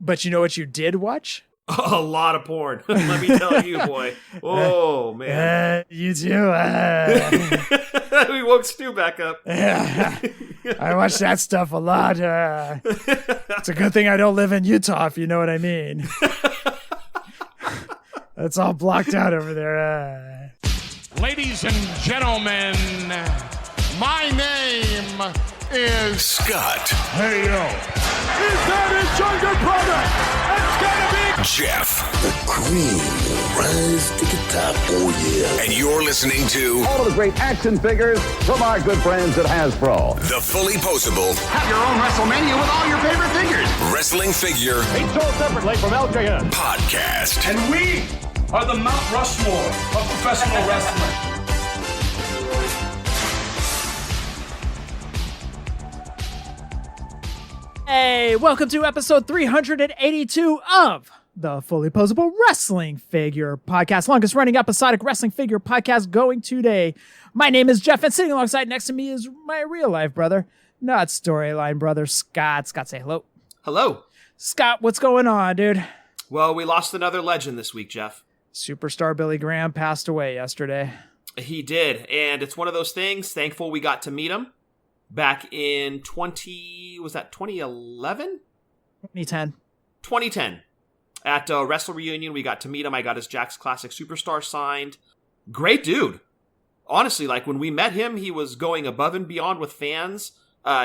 But you know what you did watch? A lot of porn. Let me tell you, boy. Oh, man. You too. We woke Stu back up. I watch that stuff a lot. It's a good thing I don't live in Utah, if you know what I mean. It's all blocked out over there. Ladies and gentlemen, my name is Scott. Hey, yo. Is that his younger brother? It's gonna be Jeff. The cream will rise to the top. Oh, yeah. And you're listening to all of the great action figures from our good friends at Hasbro. the Fullyposeable Have your own WrestleMania with all your favorite figures. Wrestling Figure Each sold separately from LJN. Podcast. And we are the Mount Rushmore of professional wrestling. Hey, welcome to episode 382 of the Fullyposeable Wrestling Figure Podcast, longest running episodic wrestling figure podcast going today. My name is Jeff, and sitting alongside next to me is my real life brother, not storyline brother, Scott. Scott, say hello. Hello. Scott, what's going on, dude? Well, we lost another legend this week, Jeff. Superstar Billy Graham passed away yesterday. He did, and it's one of those things. Thankful we got to meet him back in 2011? 2010. 2010. At Wrestle Reunion, we got to meet him. I got his Jack's Classic Superstar signed. Great dude. Honestly, like when we met him, he was going above and beyond with fans,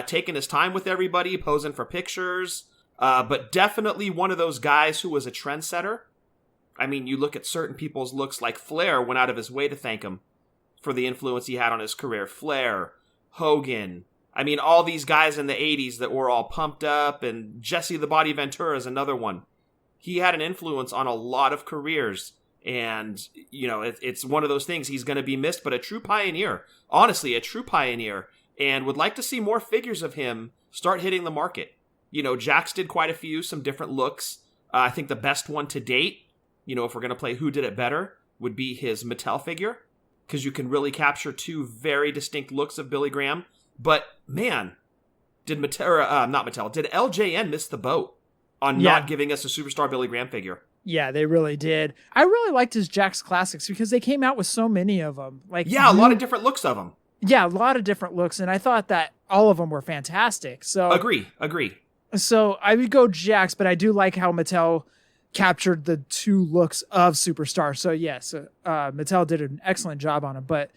taking his time with everybody, posing for pictures, but definitely one of those guys who was a trendsetter. I mean, you look at certain people's looks, like Flair went out of his way to thank him for the influence he had on his career. Flair, Hogan, I mean, all these guys in the 80s that were all pumped up, and Jesse the Body Ventura is another one. He had an influence on a lot of careers, and, you know, it's one of those things. He's going to be missed, but a true pioneer. Honestly, a true pioneer, and would like to see more figures of him start hitting the market. You know, Jax did quite a few, some different looks. I think the best one to date, you know, if we're going to play Who Did It Better, would be his Mattel figure, because you can really capture two very distinct looks of Billy Graham. But, man, did LJN miss the boat on not giving us a Superstar Billy Graham figure? Yeah, they really did. I really liked his Jack's Classics because they came out with so many of them. Like, yeah, a lot of different looks of them. Yeah, a lot of different looks, and I thought that all of them were fantastic. So Agree. So I would go Jack's, but I do like how Mattel captured the two looks of Superstar. So yes, Mattel did an excellent job on him, but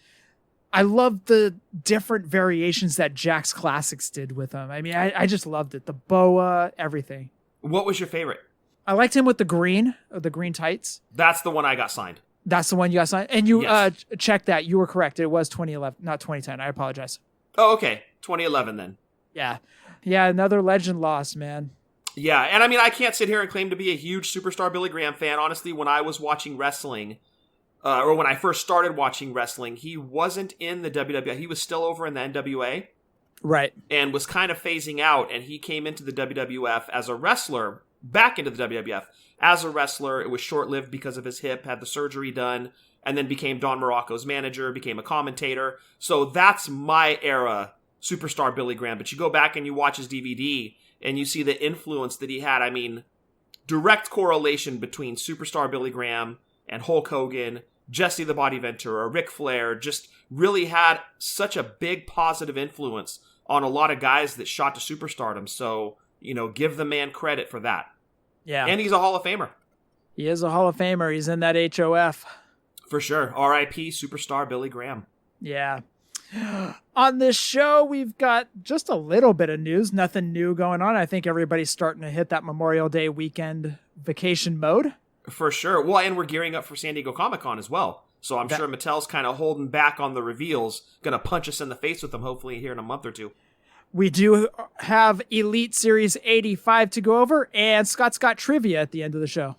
I love the different variations that Jack's Classics did with them. I mean, I just loved it. The boa, everything. What was your favorite? I liked him with the green tights. That's the one I got signed. That's the one you got signed? And you Yes. checked that. You were correct. It was 2011, not 2010. I apologize. Oh, okay. 2011 then. Yeah. Yeah, another legend lost, man. Yeah, and I mean, I can't sit here and claim to be a huge Superstar Billy Graham fan. Honestly, when I was watching wrestling, or when I first started watching wrestling, he wasn't in the WWE. He was still over in the NWA. Right. And was kind of phasing out, and he came into the WWF as a wrestler, back into the WWF. As a wrestler, it was short-lived because of his hip, had the surgery done, and then became Don Morocco's manager, became a commentator. So that's my era, Superstar Billy Graham. But you go back and you watch his DVD, and you see the influence that he had. I mean, direct correlation between Superstar Billy Graham and Hulk Hogan, Jesse the Body Ventura, Ric Flair, just really had such a big positive influence on a lot of guys that shot to superstardom. So, you know, give the man credit for that. Yeah. And he's a Hall of Famer. He is a Hall of Famer. He's in that HOF. For sure. R.I.P. Superstar Billy Graham. Yeah. On this show, we've got just a little bit of news. Nothing new going on. I think everybody's starting to hit that Memorial Day weekend vacation mode. For sure. Well, and we're gearing up for San Diego Comic-Con as well. So I'm sure Mattel's kind of holding back on the reveals. Going to punch us in the face with them hopefully here in a month or two. We do have Elite Series 85 to go over, and Scott's got trivia at the end of the show.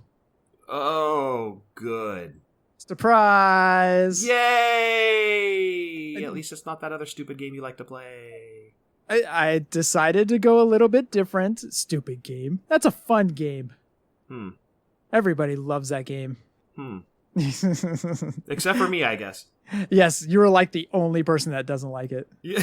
Oh, good. Surprise! Yay! At least it's not that other stupid game you like to play. I decided to go a little bit different. Stupid game. That's a fun game. Everybody loves that game. Except for me, I guess. Yes, you were like the only person that doesn't like it. Yeah.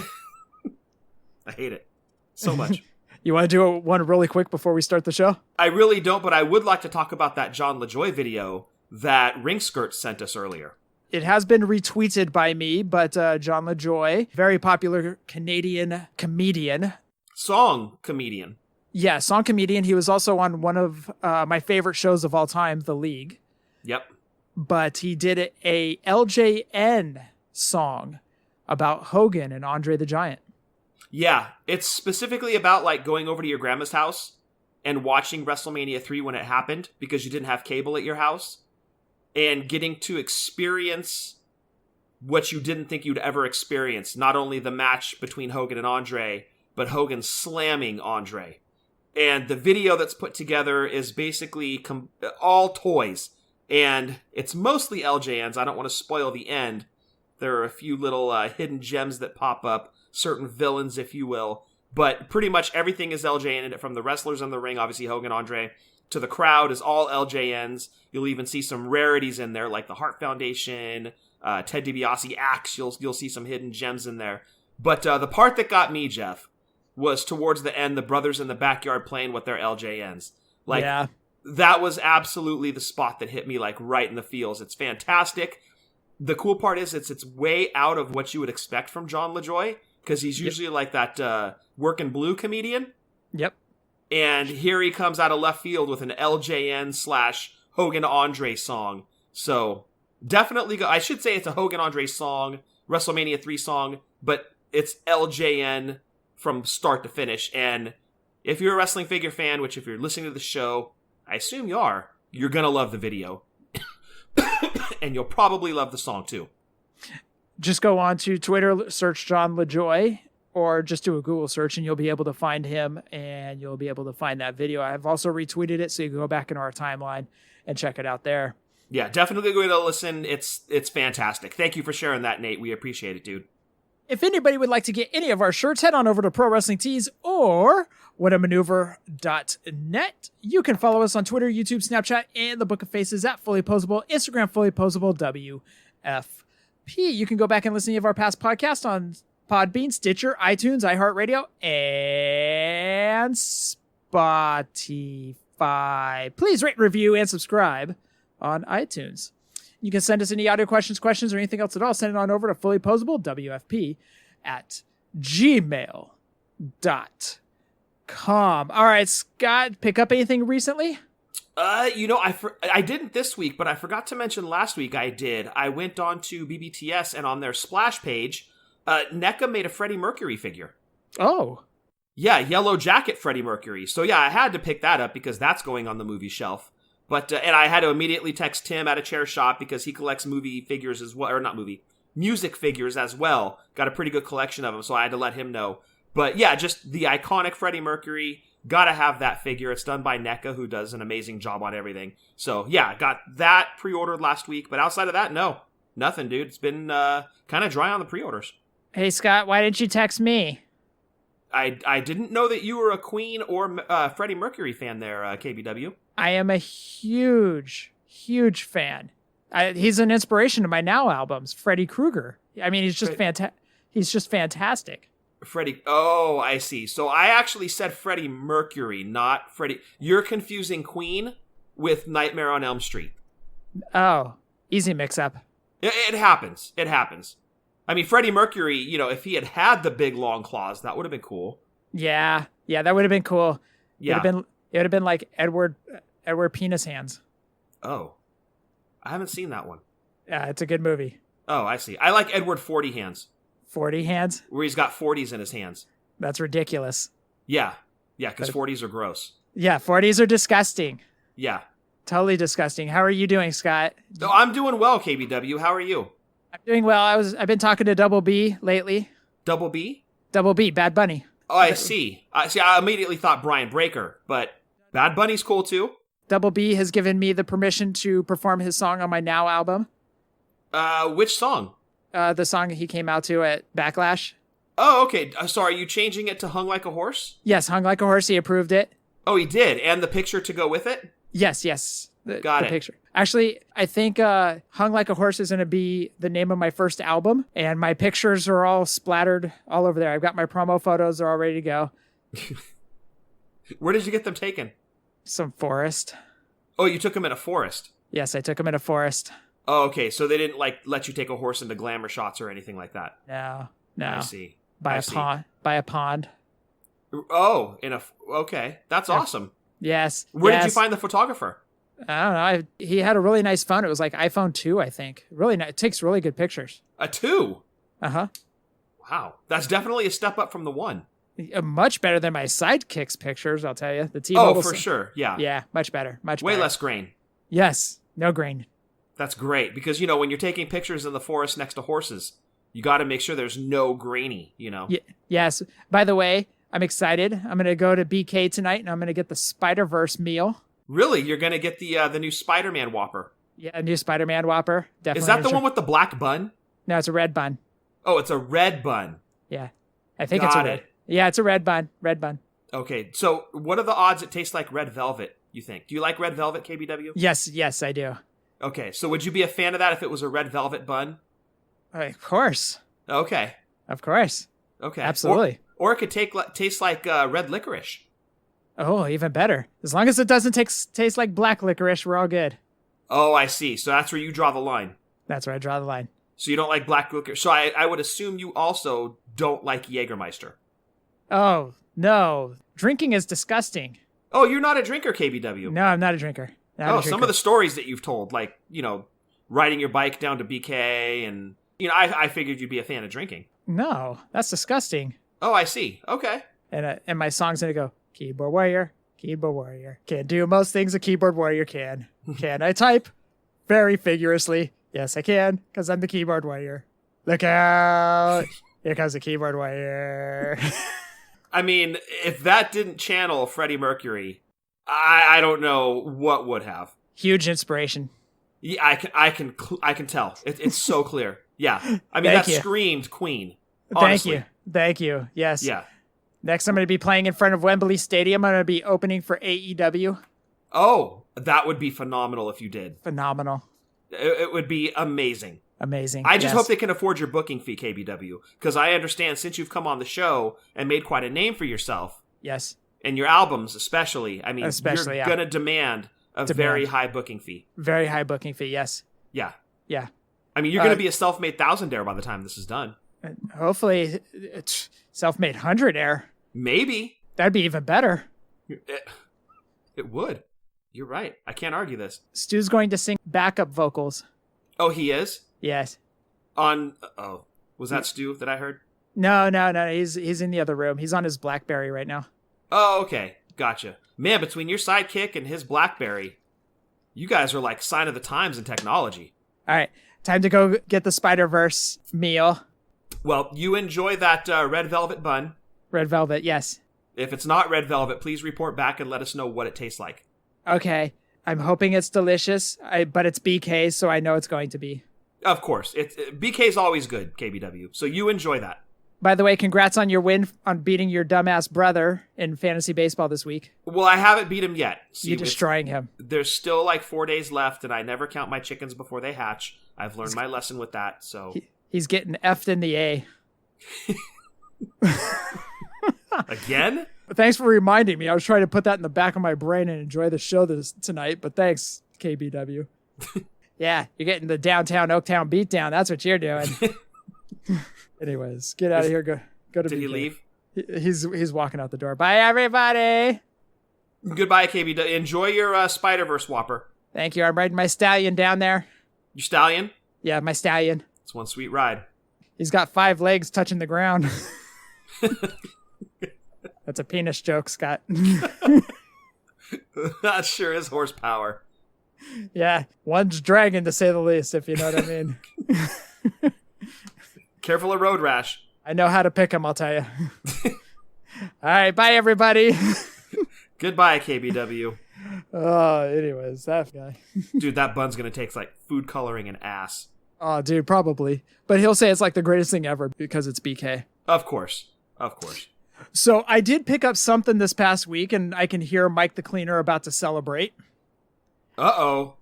I hate it so much. You want to do one really quick before we start the show? I really don't, but I would like to talk about that Jon Lajoie video that Ring Skirt sent us earlier. It has been retweeted by me, but Jon Lajoie, very popular Canadian comedian. Song comedian. Yeah, song comedian. He was also on one of my favorite shows of all time, The League. Yep. But he did a LJN song about Hogan and Andre the Giant. Yeah, it's specifically about like going over to your grandma's house and watching WrestleMania 3 when it happened because you didn't have cable at your house and getting to experience what you didn't think you'd ever experience. Not only the match between Hogan and Andre, but Hogan slamming Andre. And the video that's put together is basically all toys. And it's mostly LJNs. I don't want to spoil the end. There are a few little hidden gems that pop up. Certain villains, if you will. But pretty much everything is LJN in it, from the wrestlers in the ring, obviously Hogan, Andre, to the crowd is all LJNs. You'll even see some rarities in there, like the Hart Foundation, Ted DiBiase Axe. You'll see some hidden gems in there. But the part that got me, Jeff, was towards the end, the brothers in the backyard playing with their LJNs. Like, yeah. That was absolutely the spot that hit me like right in the feels. It's fantastic. The cool part is it's way out of what you would expect from Jon Lajoie, because he's usually like that working blue comedian. Yep. And here he comes out of left field with an LJN / Hogan Andre song. So definitely go. I should say it's a Hogan Andre song, WrestleMania 3 song, but it's LJN from start to finish. And if you're a wrestling figure fan, which if you're listening to the show, I assume you are, you're going to love the video. And you'll probably love the song too. Just go on to Twitter, search Jon Lajoie, or just do a Google search and you'll be able to find him and you'll be able to find that video. I've also retweeted it, so you can go back in our timeline and check it out there. Yeah, definitely going to listen. It's fantastic. Thank you for sharing that, Nate. We appreciate it, dude. If anybody would like to get any of our shirts, head on over to Pro Wrestling Tees or whatamaneuver.net. You can follow us on Twitter, YouTube, Snapchat, and the Book of Faces at Fullyposeable, Instagram, Fullyposeable, WFP. You can go back and listen to any of our past podcasts on Podbean, Stitcher, iTunes, iHeartRadio, and Spotify. Please rate, review, and subscribe on iTunes. You can send us any audio questions, or anything else at all. Send it on over to Fullyposeable, WFP, at gmail.com. All right, Scott, pick up anything recently? I didn't this week, but I forgot to mention last week I did. I went on to BBTS, and on their splash page, NECA made a Freddy Mercury figure. Oh. Yeah, Yellow Jacket Freddy Mercury. So yeah, I had to pick that up because that's going on the movie shelf. But and I had to immediately text Tim at a chair shop because he collects movie figures as well, or not movie, music figures as well. Got a pretty good collection of them, so I had to let him know. But yeah, just the iconic Freddie Mercury. Gotta have that figure. It's done by NECA, who does an amazing job on everything. So yeah, got that pre-ordered last week. But outside of that, no, nothing, dude. It's been kind of dry on the pre-orders. Hey Scott, why didn't you text me? I didn't know that you were a Queen or Freddie Mercury fan there, KBW. I am a huge fan. He's an inspiration to my Now albums, Freddy Krueger. I mean, he's just fantastic. Freddie. Oh, I see. So I actually said Freddie Mercury, not Freddie. You're confusing Queen with Nightmare on Elm Street. Oh, easy mix-up. It happens. It happens. I mean, Freddie Mercury, if he had the big long claws, that would have been cool. Yeah, that would have been cool. Yeah. It would have been like Edward Penis Hands. Oh, I haven't seen that one. Yeah, it's a good movie. Oh, I see. I like Edward 40 Hands. 40 Hands? Where he's got 40s in his hands. That's ridiculous. Yeah, because 40s are gross. Yeah, 40s are disgusting. Yeah. Totally disgusting. How are you doing, Scott? Oh, I'm doing well, KBW. How are you? I'm doing well. I've been talking to Double B lately. Double B? Double B, Bad Bunny. Oh, I see. I immediately thought Brian Breaker, but Bad Bunny's cool too. Double B has given me the permission to perform his song on my Now album. Which song? The song he came out to at Backlash. Oh, okay. So are you changing it to Hung Like a Horse? Yes, Hung Like a Horse. He approved it. Oh, he did? And the picture to go with it? Yes. Got it. Picture. Actually, I think Hung Like a Horse is going to be the name of my first album, and my pictures are all splattered all over there. I've got my promo photos. They're all ready to go. Where did you get them taken? Some forest. Oh, you took them in a forest. Yes, I took him in a forest. Oh, okay. So they didn't let you take a horse into glamour shots or anything like that. No. I see. By a pond. Oh, okay. That's awesome. Yes. Where did you find the photographer? I don't know. He had a really nice phone. It was like iPhone 2, I think. Really nice. It takes really good pictures. A 2? Uh-huh. Wow. That's definitely a step up from the 1. Much better than my Sidekick's pictures, I'll tell you. The T-Mobile. Oh, for sure. Yeah. Yeah, much better. Way less grain. Yes. No grain. That's great. Because, when you're taking pictures in the forest next to horses, you got to make sure there's no grainy, Yes. By the way, I'm excited. I'm going to go to BK tonight, and I'm going to get the Spiderverse meal. Really? You're going to get the new Spider-Man Whopper? Yeah, a new Spider-Man Whopper. Definitely. Is that the one with the black bun? No, it's a red bun. Oh, it's a red bun. Yeah. I think it's a red. Yeah, it's a red bun. Red bun. Okay, so what are the odds it tastes like red velvet, you think? Do you like red velvet, KBW? Yes, I do. Okay, so would you be a fan of that if it was a red velvet bun? Of course. Okay. Of course. Okay. Absolutely. Or it could taste like red licorice. Oh, even better. As long as it doesn't taste like black licorice, we're all good. Oh, I see. So that's where you draw the line. That's where I draw the line. So you don't like black licorice. So I would assume you also don't like Jägermeister. Oh, no. Drinking is disgusting. Oh, you're not a drinker, KBW. No, I'm not a drinker. Some of the stories that you've told, like, riding your bike down to BK and, I figured you'd be a fan of drinking. No, that's disgusting. Oh, I see. Okay. And my song's going to go, keyboard warrior, can do most things a keyboard warrior can. Can I type? Very vigorously. Yes, I can, because I'm the keyboard warrior. Look out. Here comes the keyboard warrior. I mean, if that didn't channel Freddy Mercury, I don't know what would have. Huge inspiration. Yeah, I can tell. It's so clear. Yeah. I mean, screamed Queen. Honestly. Thank you. Yes. Yeah. Next, I'm going to be playing in front of Wembley Stadium. I'm going to be opening for AEW. Oh, that would be phenomenal if you did. Phenomenal. It would be amazing. Amazing. I just hope they can afford your booking fee, KBW, because I understand since you've come on the show and made quite a name for yourself. Yes. And your albums, especially. I mean, you're going to demand a very high booking fee. Very high booking fee, yes. Yeah. Yeah. I mean, you're going to be a self-made thousandaire by the time this is done. Hopefully, it's self-made hundredaire. Maybe. That'd be even better. It would. You're right. I can't argue this. Stu's going to sing backup vocals. Oh, he is? Yes. Was that Stu that I heard? No. He's in the other room. He's on his BlackBerry right now. Oh, okay. Gotcha. Man, between your sidekick and his BlackBerry, you guys are like sign of the times in technology. All right. Time to go get the Spiderverse meal. Well, you enjoy that red velvet bun. Red velvet, yes. If it's not red velvet, please report back and let us know what it tastes like. Okay. I'm hoping it's delicious, but it's BK, so I know it's going to be. Of course. BK's always good, KBW. So you enjoy that. By the way, congrats on your win on beating your dumbass brother in fantasy baseball this week. Well, I haven't beat him yet. You're destroying him. There's still like 4 days left, and I never count my chickens before they hatch. I've learned my lesson with that, so... He's getting F'd in the A. Again? Thanks for reminding me. I was trying to put that in the back of my brain and enjoy the show tonight, but thanks, KBW. Yeah, you're getting the downtown Oaktown beatdown. That's what you're doing. Anyways, get out of here. Go to Did BK. he leave? He's walking out the door. Bye, everybody. Goodbye, KBW. Enjoy your Spiderverse Whopper. Thank you. I'm riding my stallion down there. Your stallion? Yeah, my stallion. It's one sweet ride. He's got 5 legs touching the ground. That's a penis joke, Scott. That sure is horsepower. Yeah, one's dragging to say the least, if you know what I mean. Careful of road rash. I know how to pick him, I'll tell you. All right, bye, everybody. Goodbye, KBW. Oh, anyways, that guy. Dude, that bun's going to take like food coloring and ass. Oh, dude, probably. But he'll say it's like the greatest thing ever because it's BK. Of course. Of course. So I did pick up something this past week, and I can hear Mike the Cleaner about to celebrate. Uh-oh.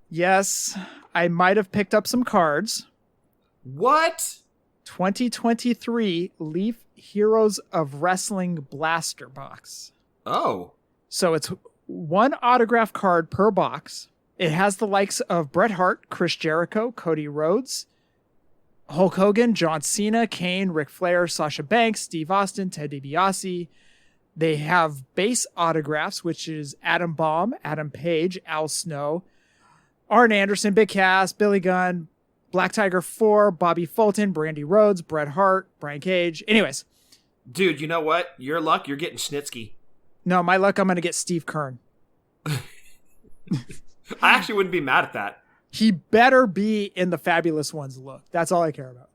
Yes, I might have picked up some cards. What? 2023 Leaf Heroes of Wrestling Blaster Box. Oh. So it's one autograph card per box. It has the likes of Bret Hart, Chris Jericho, Cody Rhodes, Hulk Hogan, John Cena, Kane, Ric Flair, Sasha Banks, Steve Austin, Ted DiBiase. They have base autographs, which is Adam Baum, Adam Page, Al Snow, Arn Anderson, Big Cass, Billy Gunn, Black Tiger 4, Bobby Fulton, Brandy Rhodes, Bret Hart, Brian Cage. Anyways. Dude, you know what? Your luck, you're getting Snitsky. No, my luck, I'm going to get Steve Kern. I actually wouldn't be mad at that. He better be in the Fabulous Ones look. That's all I care about.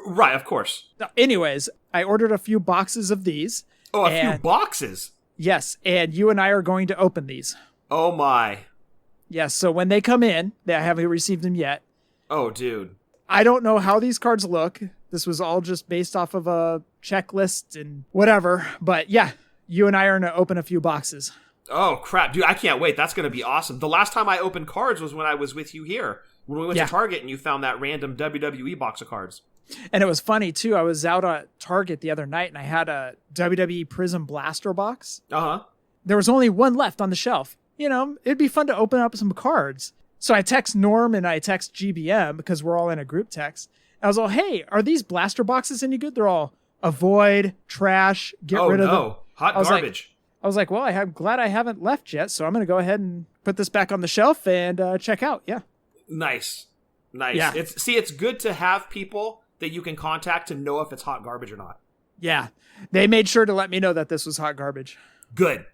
Right, of course. Anyways, I ordered a few boxes of these. Oh, a few boxes? Yes, and you and I are going to open these. Oh, my. Yes, so when they come in, I haven't received them yet. Oh, dude. I don't know how these cards look. This was all just based off of a checklist and whatever. But yeah, you and I are going to open a few boxes. Oh, crap. Dude, I can't wait. That's going to be awesome. The last time I opened cards was when I was with you here. When we went to Target and you found that random WWE box of cards. And it was funny, too. I was out at Target the other night and I had a WWE Prism Blaster box. Uh-huh. There was only one left on the shelf. You know, it'd be fun to open up some cards. So I text Norm and I text GBM because we're all in a group text. I was all, hey, are these blaster boxes any good? They're all avoid, trash, get rid of them. Hot garbage. I was like, well, I'm glad I haven't left yet, so I'm going to go ahead and put this back on the shelf and check out. Yeah. Nice. Yeah. It's good to have people that you can contact to know if it's hot garbage or not. Yeah. They made sure to let me know that this was hot garbage. Good.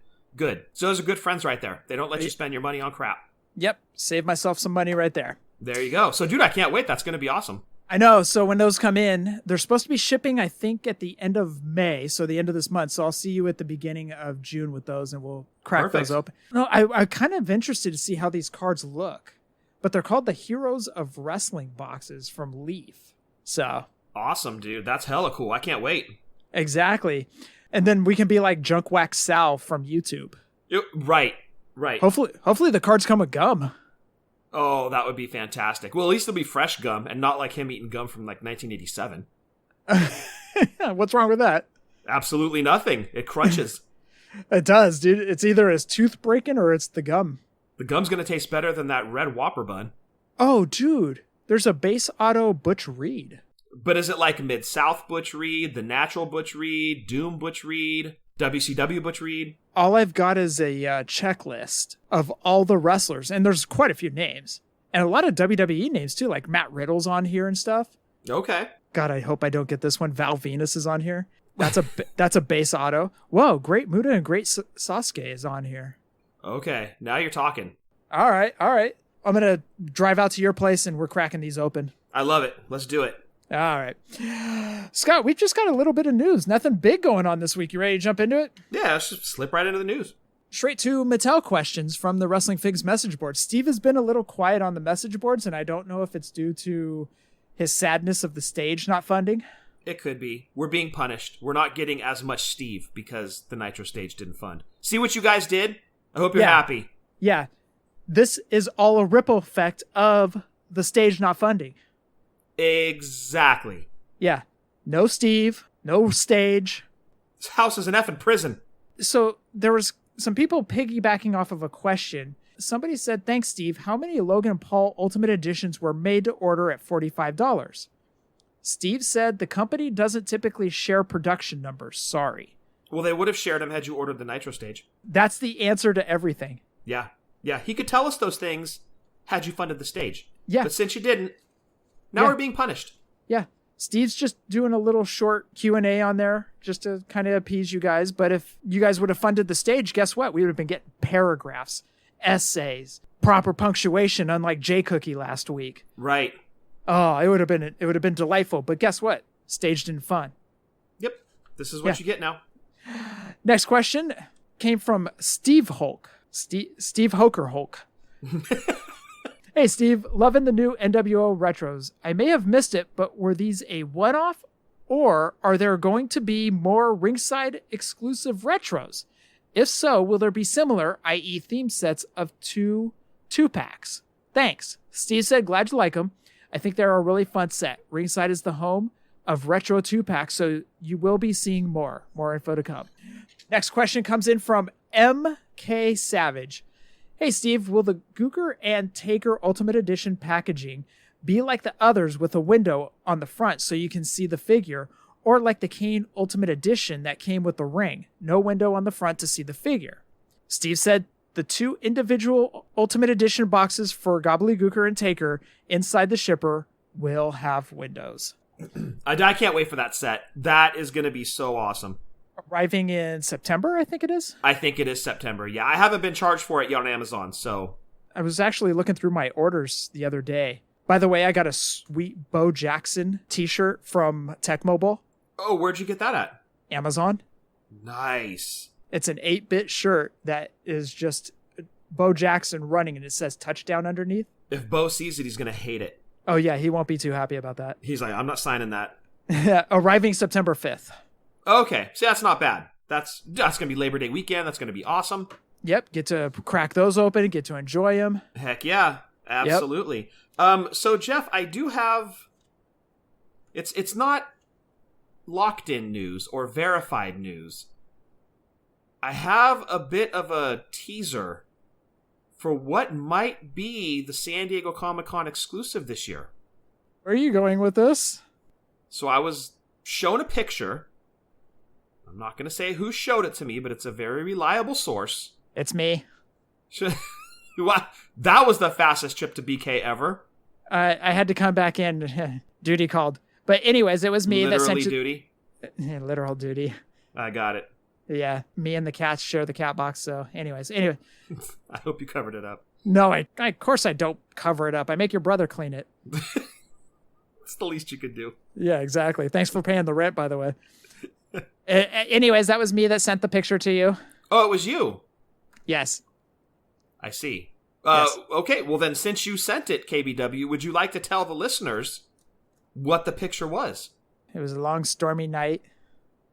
So those are good friends right there. They don't let you spend your money on crap. Yep. Save myself some money right there. There you go. So, dude, I can't wait. That's going to be awesome. I know. So when those come in, they're supposed to be shipping, I think, at the end of May. So the end of this month. So I'll see you at the beginning of June with those and we'll crack those open. No, I'm kind of interested to see how these cards look. But they're called the Heroes of Wrestling boxes from Leaf. So. Awesome, dude. That's hella cool. I can't wait. Exactly. And then we can be like Junk Wax Sal from YouTube. Right. Hopefully the cards come with gum. Oh, that would be fantastic. Well, at least it'll be fresh gum and not like him eating gum from like 1987. What's wrong with that? Absolutely nothing. It crunches. It does, dude. It's either his tooth breaking or it's the gum. The gum's going to taste better than that red Whopper bun. Oh, dude. There's a base auto Butch Reed. But is it like Mid-South Butch Reed, The Natural Butch Reed, Doom Butch Reed, WCW Butch Reed? All I've got is a checklist of all the wrestlers, and there's quite a few names. And a lot of WWE names, too, like Matt Riddle's on here and stuff. Okay. God, I hope I don't get this one. Val Venus is on here. That's a base auto. Whoa, Great Muta and Great Sasuke is on here. Okay, now you're talking. All right. I'm going to drive out to your place, and we're cracking these open. I love it. Let's do it. All right. Scott, we've just got a little bit of news. Nothing big going on this week. You ready to jump into it? Yeah, let's just slip right into the news. Straight to Mattel questions from the Wrestling Figs message board. Steve has been a little quiet on the message boards, and I don't know if it's due to his sadness of the stage not funding. It could be. We're being punished. We're not getting as much Steve because the Nitro stage didn't fund. See what you guys did? I hope you're happy. Yeah. This is all a ripple effect of the stage not funding. Exactly. Yeah. No Steve, no stage. This house is an effing prison. So there was some people piggybacking off of a question. Somebody said, thanks, Steve. How many Logan Paul Ultimate Editions were made to order at $45? Steve said the company doesn't typically share production numbers. Sorry. Well, they would have shared them had you ordered the Nitro stage. That's the answer to everything. Yeah. He could tell us those things had you funded the stage. Yeah. But since you didn't, now we're being punished. Yeah. Steve's just doing a little short Q&A on there just to kind of appease you guys. But if you guys would have funded the stage, guess what? We would have been getting paragraphs, essays, proper punctuation, unlike J Cookie last week. Right. Oh, it would have been delightful. But guess what? Stage didn't fund. Yep. This is what you get now. Next question came from Steve Hulk. Steve Hoker Hulk. Hey, Steve, loving the new NWO retros. I may have missed it, but were these a one-off, or are there going to be more ringside exclusive retros? If so, will there be similar, i.e. theme sets of two-packs? Thanks. Steve said, glad you like them. I think they're a really fun set. Ringside is the home of retro two-packs, so you will be seeing more. More info to come. Next question comes in from MK Savage. Hey, Steve, will the Gooker and Taker Ultimate Edition packaging be like the others with a window on the front so you can see the figure, or like the Kane Ultimate Edition that came with the ring, no window on the front to see the figure? Steve said the 2 individual Ultimate Edition boxes for Gobbledygooker and Taker inside the shipper will have windows. I can't wait for that set. That is going to be so awesome. Arriving in September, I think it is. I think it is September. Yeah, I haven't been charged for it yet on Amazon, so. I was actually looking through my orders the other day. By the way, I got a sweet Bo Jackson t-shirt from Tech Mobile. Oh, where'd you get that at? Amazon. Nice. It's an 8-bit shirt that is just Bo Jackson running, and it says touchdown underneath. If Bo sees it, he's going to hate it. Oh, yeah, he won't be too happy about that. He's like, I'm not signing that. Arriving September 5th. Okay, see, that's not bad. That's going to be Labor Day weekend. That's going to be awesome. Yep, get to crack those open, get to enjoy them. Heck yeah, absolutely. Yep. So, Jeff, I do have... It's not locked-in news or verified news. I have a bit of a teaser for what might be the San Diego Comic-Con exclusive this year. Where are you going with this? So I was shown a picture. I'm not going to say who showed it to me, but it's a very reliable source. It's me. That was the fastest trip to BK ever. I had to come back in. Duty called. But anyways, it was me that sent you... duty? Literal duty. I got it. Yeah, me and the cats share the cat box. So anyway. I hope you covered it up. No, of course I don't cover it up. I make your brother clean it. It's the least you could do. Yeah, exactly. Thanks for paying the rent, by the way. Anyways, that was me that sent the picture to you. Oh, it was you? Yes. I see. Yes. Okay, well then, since you sent it, KBW, would you like to tell the listeners what the picture was? It was a long, stormy night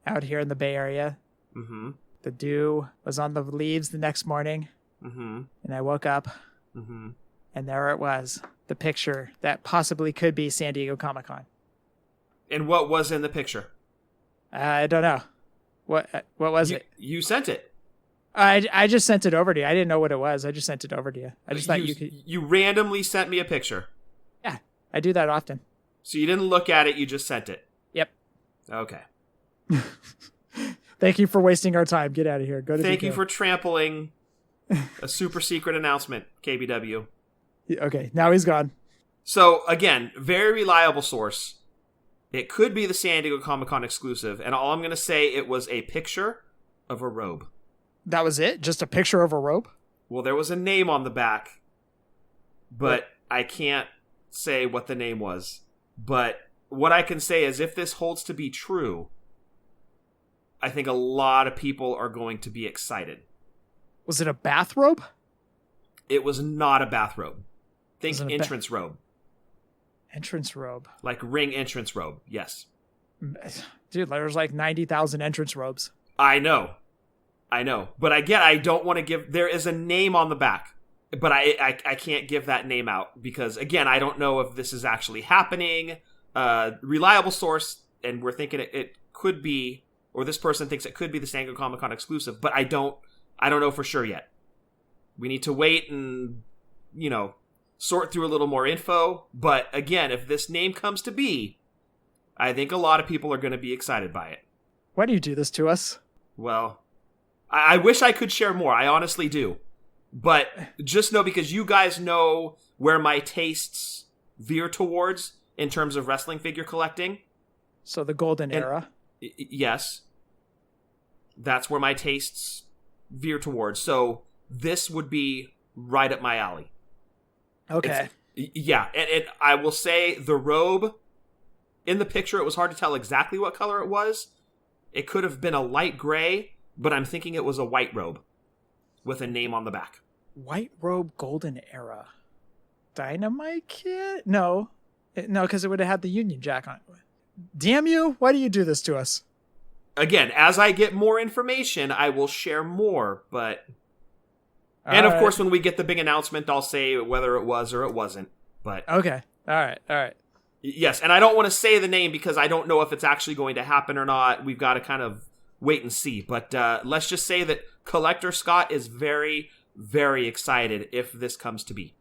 out here in the Bay Area. Mm-hmm. The dew was on the leaves the next morning. Mm-hmm. And I woke up. Mm-hmm. And there it was. The picture that possibly could be San Diego Comic-Con. And what was in the picture? I don't know. What was it? You sent it. I just sent it over to you. I didn't know what it was. I just sent it over to you. I just thought you could... You randomly sent me a picture. Yeah, I do that often. So you didn't look at it, you just sent it. Yep. Okay. Thank you for wasting our time. Get out of here. Go to Thank BK. you for trampling a super secret announcement, KBW. Okay, now he's gone. So, again, very reliable source. It could be the San Diego Comic-Con exclusive, and all I'm going to say, it was a picture of a robe. That was it? Just a picture of a robe? Well, there was a name on the back, but I can't say what the name was. But what I can say is if this holds to be true, I think a lot of people are going to be excited. Was it a bathrobe? It was not a bathrobe. Think entrance robe. Entrance robe. Like ring entrance robe, yes. Dude, there's like 90,000 entrance robes. I know. But again, I don't want to give... There is a name on the back, but I can't give that name out because, again, I don't know if this is actually happening. Reliable source, and we're thinking it could be, or this person thinks it could be the San Diego Comic-Con exclusive, but I don't know for sure yet. We need to wait and, sort through a little more info. But again, if this name comes to be, I think a lot of people are going to be excited by it. Why do you do this to us? Well, I wish I could share more. I honestly do. But just know, because you guys know where my tastes veer towards in terms of wrestling figure collecting. So the golden era? Yes. That's where my tastes veer towards. So this would be right up my alley. Okay. And I will say the robe, in the picture, it was hard to tell exactly what color it was. It could have been a light gray, but I'm thinking it was a white robe with a name on the back. White robe golden era. Dynamite Kid? No, because it would have had the Union Jack on it. Damn you, why do you do this to us? Again, as I get more information, I will share more, but... And of course, when we get the big announcement, I'll say whether it was or it wasn't. But okay. All right. Yes, and I don't want to say the name because I don't know if it's actually going to happen or not. We've got to kind of wait and see. But let's just say that Collector Scott is very, very excited if this comes to be.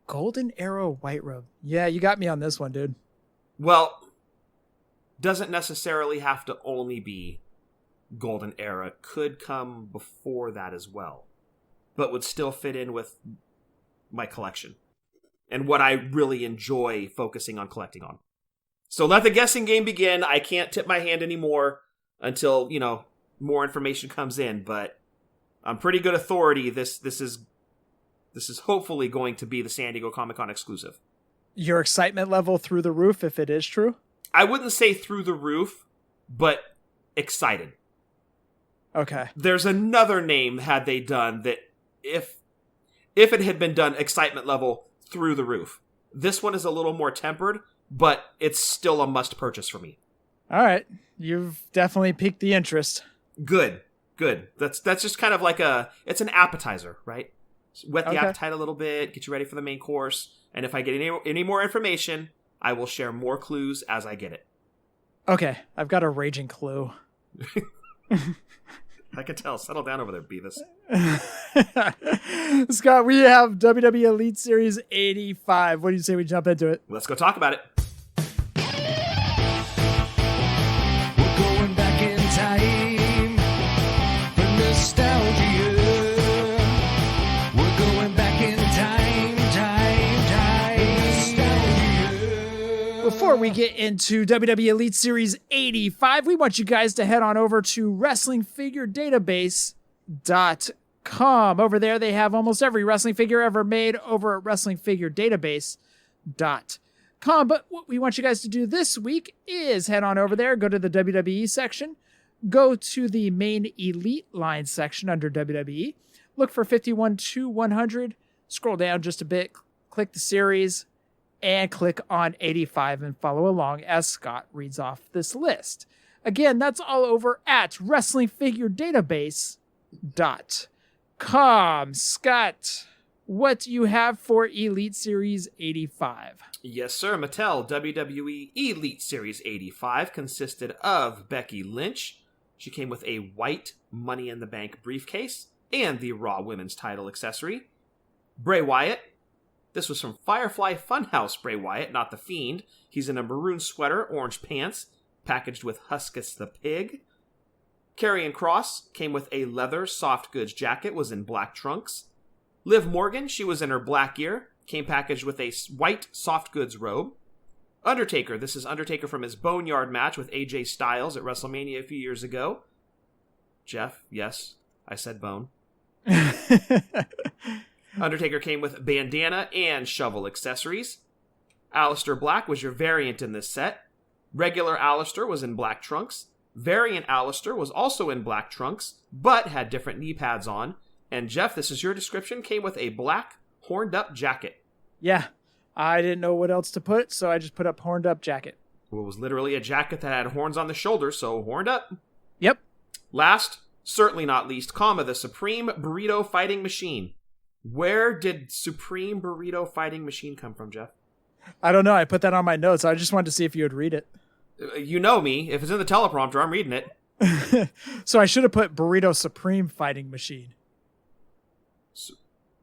Golden Arrow White Robe. Yeah, you got me on this one, dude. Well, doesn't necessarily have to only be Golden Era. Could come before that as well. But would still fit in with my collection. And what I really enjoy focusing on collecting on. So let the guessing game begin. I can't tip my hand anymore until, more information comes in. But I'm pretty good authority. This is hopefully going to be the San Diego Comic-Con exclusive. Your excitement level through the roof, if it is true? I wouldn't say through the roof, but excited. Okay. There's another name had they done that if it had been done excitement level through the roof. This one is a little more tempered, but it's still a must purchase for me. All right. You've definitely piqued the interest. Good. That's just kind of like it's an appetizer, right? Whet the appetite a little bit, get you ready for the main course. And if I get any more information, I will share more clues as I get it. Okay, I've got a raging clue. I can tell. Settle down over there, Beavis. Scott, we have WWE Elite Series 85. What do you say we jump into it? Let's go talk about it. We're going back in time for nostalgia. We're going back in time, nostalgia. Before we get into WWE Elite Series 85, we want you guys to head on over to WrestlingFigureDatabase.com. Over there, they have almost every wrestling figure ever made over at WrestlingFigureDatabase.com. But what we want you guys to do this week is head on over there, go to the WWE section, go to the main Elite line section under WWE, look for 51 to 100, scroll down just a bit, click the series, and click on 85 and follow along as Scott reads off this list. Again, that's all over at WrestlingFigureDatabase.com. Scott, what do you have for Elite Series 85? Yes, sir. Mattel WWE Elite Series 85 consisted of Becky Lynch. She came with a white Money in the Bank briefcase and the Raw Women's title accessory. Bray Wyatt. This was from Firefly Funhouse Bray Wyatt, not The Fiend. He's in a maroon sweater, orange pants, packaged with Huskus the Pig. Karrion Kross came with a leather soft goods jacket, was in black trunks. Liv Morgan, she was in her black gear, came packaged with a white soft goods robe. Undertaker, this is Undertaker from his Boneyard match with AJ Styles at WrestleMania a few years ago. Jeff, yes, I said bone. Undertaker came with bandana and shovel accessories. Aleister Black was your variant in this set. Regular Aleister was in black trunks. Variant Aleister was also in black trunks, but had different knee pads on. And Jeff, this is your description, came with a black horned up jacket. Yeah, I didn't know what else to put, so I just put up horned up jacket. Well, it was literally a jacket that had horns on the shoulders, so horned up. Yep. Last, certainly not least, the Supreme Burrito Fighting Machine. Where did Supreme Burrito Fighting Machine come from, Jeff? I don't know. I put that on my notes. I just wanted to see if you would read it. You know me. If it's in the teleprompter, I'm reading it. So I should have put Burrito Supreme Fighting Machine.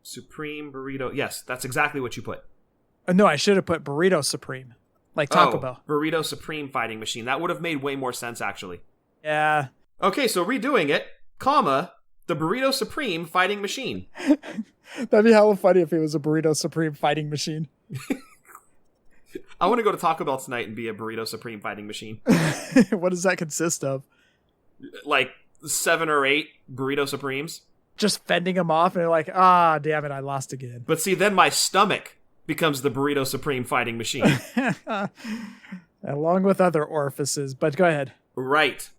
Supreme Burrito. Yes, that's exactly what you put. No, I should have put Burrito Supreme, like Taco Bell. Burrito Supreme Fighting Machine. That would have made way more sense, actually. Yeah. Okay, so redoing it, the Burrito Supreme Fighting Machine. That'd be hella funny if it was a Burrito Supreme Fighting Machine. I want to go to Taco Bell tonight and be a Burrito Supreme Fighting Machine. What does that consist of? Like 7 or 8 Burrito Supremes. Just fending them off, and they're like, damn it, I lost again. But see, then my stomach becomes the Burrito Supreme Fighting Machine. Along with other orifices, but go ahead. Right.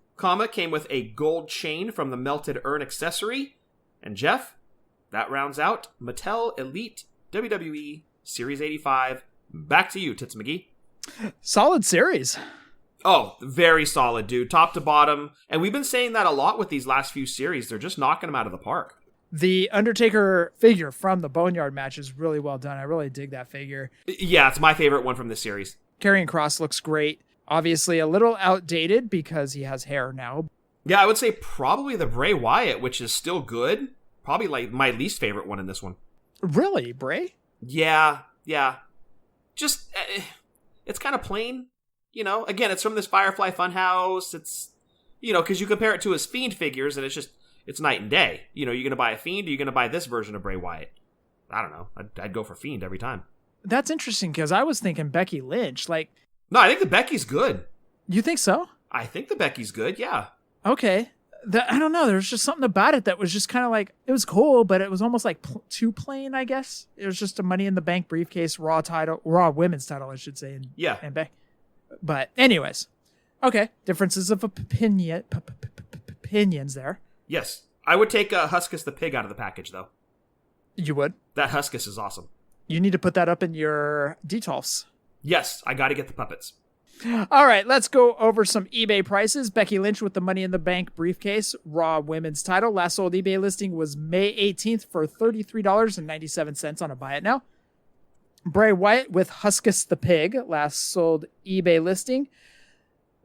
Came with a gold chain from the Melted Urn accessory. And Jeff, that rounds out Mattel Elite WWE Series 85. Back to you, Tits McGee. Solid series. Oh, very solid, dude. Top to bottom. And we've been saying that a lot with these last few series. They're just knocking them out of the park. The Undertaker figure from the Boneyard match is really well done. I really dig that figure. Yeah, it's my favorite one from this series. Karrion Kross looks great. Obviously a little outdated because he has hair now. Yeah, I would say probably the Bray Wyatt, which is still good. Probably like my least favorite one in this one. Really, Bray? Yeah. Just, it's kind of plain, you know? Again, it's from this Firefly Funhouse. It's, you know, because you compare it to his Fiend figures, and it's night and day. You know, you're going to buy a Fiend, or you're going to buy this version of Bray Wyatt? I don't know. I'd go for Fiend every time. That's interesting, because I was thinking Becky Lynch. Like, no, I think the Becky's good. You think so? I think the Becky's good, yeah. Okay. I don't know. There's just something about it that was just kind of like, it was cool, but it was almost like too plain, I guess. It was just a Money in the Bank briefcase, Raw women's title, I should say. And back. But anyways, okay. Differences of opinions there. Yes. I would take Huskus the Pig out of the package, though. You would? That Huskus is awesome. You need to put that up in your Detolfs. Yes, I got to get the puppets. All right, let's go over some eBay prices. Becky Lynch with the Money in the Bank briefcase, Raw women's title. Last sold eBay listing was May 18th for $33.97 on a Buy It Now. Bray Wyatt with Huskus the Pig, last sold eBay listing,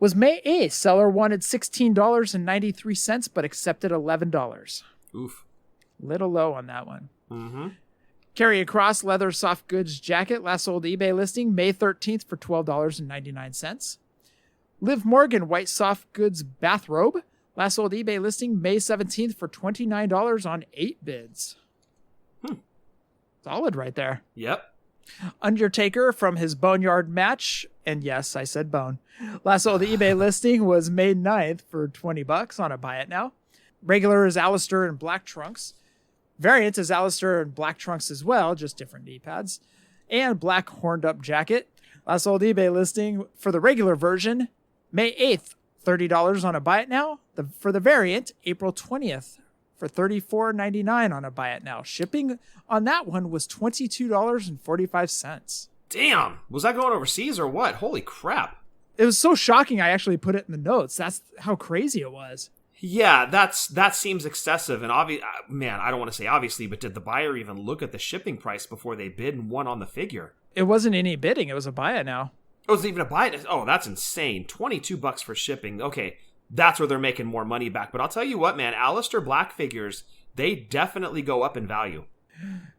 was May 8th. Seller wanted $16.93, but accepted $11. Oof. Little low on that one. Mm-hmm. Carry Across leather soft goods jacket, last sold eBay listing, May 13th for $12.99. Liv Morgan white soft goods bathrobe, last sold eBay listing, May 17th for $29 on 8 bids. Solid right there. Yep. Undertaker from his Boneyard match, and yes, I said bone. Last sold eBay listing was May 9th for $20 on a Buy It Now. Regular is Alistair in black trunks. Variant is Alistair in black trunks as well, just different knee pads. And black horned up jacket. Last sold eBay listing for the regular version, May 8th, $30 on a Buy It Now. For the variant, April 20th for $34.99 on a Buy It Now. Shipping on that one was $22.45. Damn! Was that going overseas or what? Holy crap. It was so shocking I actually put it in the notes. That's how crazy it was. Yeah, that seems excessive, and man, I don't want to say obviously, but did the buyer even look at the shipping price before they bid and won on the figure? It wasn't any bidding; it was a Buy It Now. Oh, was it even a buy it? Oh, that's insane! $22 for shipping. Okay, that's where they're making more money back. But I'll tell you what, man, Alistair Black figures, they definitely go up in value.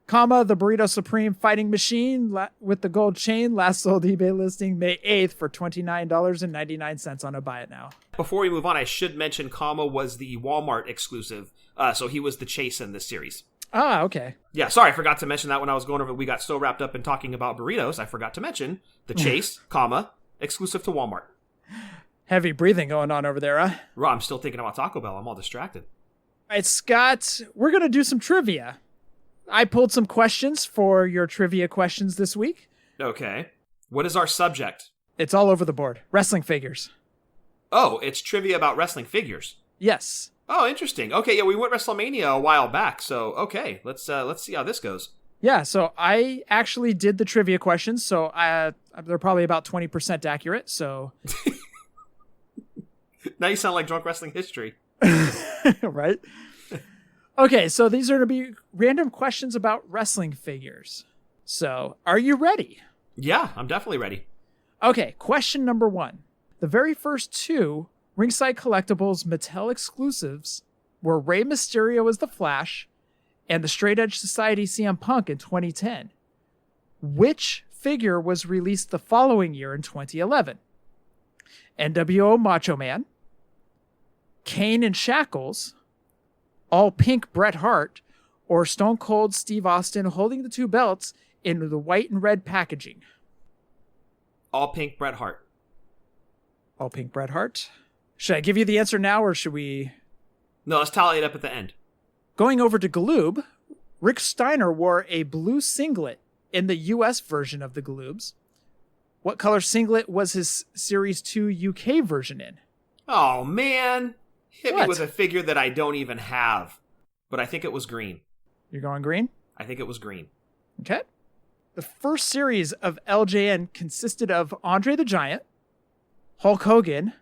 The Burrito Supreme Fighting Machine with the gold chain, last sold eBay listing May 8th for $29.99 on a Buy It Now. Before we move on, I should mention was the Walmart exclusive, so he was the Chase in this series. Ah, okay. Yeah, sorry, I forgot to mention that when I was going over. We got so wrapped up in talking about burritos, I forgot to mention the Chase, exclusive to Walmart. Heavy breathing going on over there, huh? Well, I'm still thinking about Taco Bell. I'm all distracted. All right, Scott, we're going to do some trivia. I pulled some questions for your trivia questions this week. Okay. What is our subject? It's all over the board. Wrestling figures. Oh, it's trivia about wrestling figures. Yes. Oh, interesting. Okay, yeah, we went WrestleMania a while back, so okay, let's see how this goes. Yeah, so I actually did the trivia questions, so they're probably about 20% accurate, so... Now you sound like Drunk Wrestling History. Right? Okay, so these are going to be random questions about wrestling figures. So, are you ready? Yeah, I'm definitely ready. Okay, question number 1. The very first 2 Ringside Collectibles Mattel exclusives were Rey Mysterio as the Flash and the Straight Edge Society CM Punk in 2010. Which figure was released the following year in 2011? NWO Macho Man, Kane in Shackles, All Pink Bret Hart, or Stone Cold Steve Austin holding the 2 belts in the white and red packaging? All Pink Bret Hart. All Pink Bret Hart. Should I give you the answer now, or should we... No, let's tally it up at the end. Going over to Galoob, Rick Steiner wore a blue singlet in the US version of the Galoobs. What color singlet was his Series 2 UK version in? Oh, man. Hit What? me with a figure that I don't even have. But I think it was green. You're going green? I think it was green. Okay. The first series of LJN consisted of Andre the Giant, Hulk Hogan,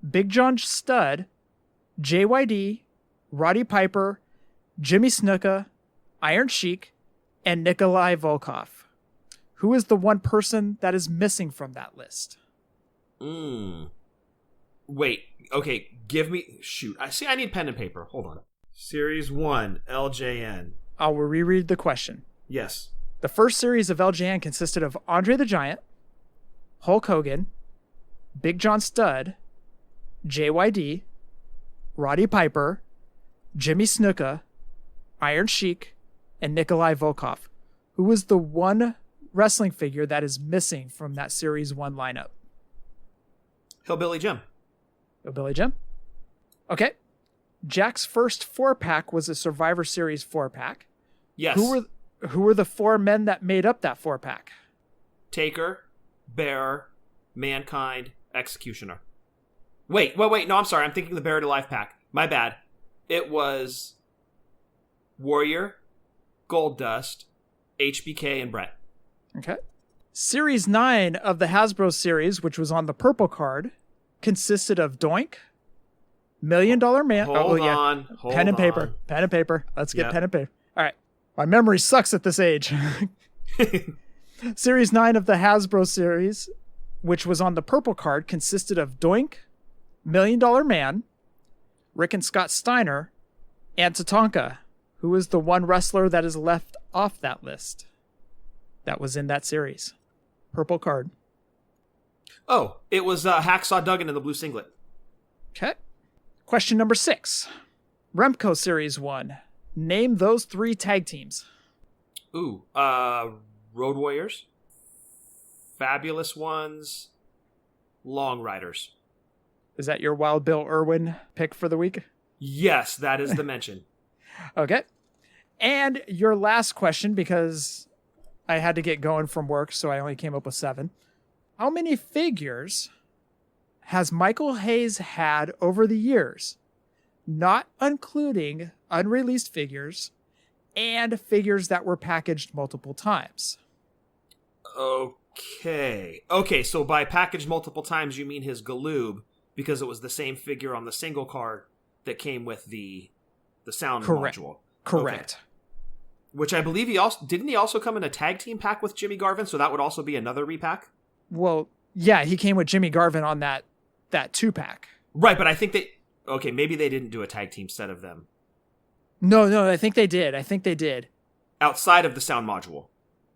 Big John Studd, JYD, Roddy Piper, Jimmy Snuka, Iron Sheik, and Nikolai Volkov. Who is the one person that is missing from that list? Wait, okay, Give me... Shoot. I need pen and paper. Hold on. Series 1, LJN. I will reread the question. Yes. The first series of LJN consisted of Andre the Giant, Hulk Hogan, Big John Studd, JYD, Roddy Piper, Jimmy Snuka, Iron Sheik, and Nikolai Volkov, who was the one wrestling figure that is missing from that Series 1 lineup. Hillbilly Jim. Hillbilly Jim? Okay. Jack's first 4-pack was a Survivor Series 4-pack. Yes. Who were the 4 men that made up that 4-pack? Taker, Bearer, Mankind, Executioner. Wait. No, I'm sorry. I'm thinking the Buried Alive pack. My bad. It was Warrior, Goldust, HBK, and Brett. Okay. Series 9 of the Hasbro series, which was on the purple card, consisted of Doink, $1 Million Man. Hold on. Pen and paper. Pen and paper. Let's get pen and paper. All right. My memory sucks at this age. Series 9 of the Hasbro series, which was on the purple card, consisted of Doink, $1 Million Man, Rick and Scott Steiner, and Tatanka, who is the one wrestler that is left off that list that was in that series. Purple card. Oh, it was Hacksaw Duggan in the blue singlet. Okay. Question number 6. Remco Series 1. Name those 3 tag teams. Ooh, Road Warriors, Fabulous Ones, Long Riders. Is that your Wild Bill Irwin pick for the week? Yes, that is the mention. Okay. And your last question, because I had to get going from work, so I only came up with 7. How many figures has Michael Hayes had over the years, not including unreleased figures and figures that were packaged multiple times? Okay, so by packaged multiple times, you mean his Galoob, because it was the same figure on the single card that came with the sound module. Correct. Okay. Which I believe he also come in a tag team pack with Jimmy Garvin, so that would also be another repack? Well, yeah, he came with Jimmy Garvin on that 2-pack. Right, but I think maybe they didn't do a tag team set of them. No, I think they did. Outside of the sound module.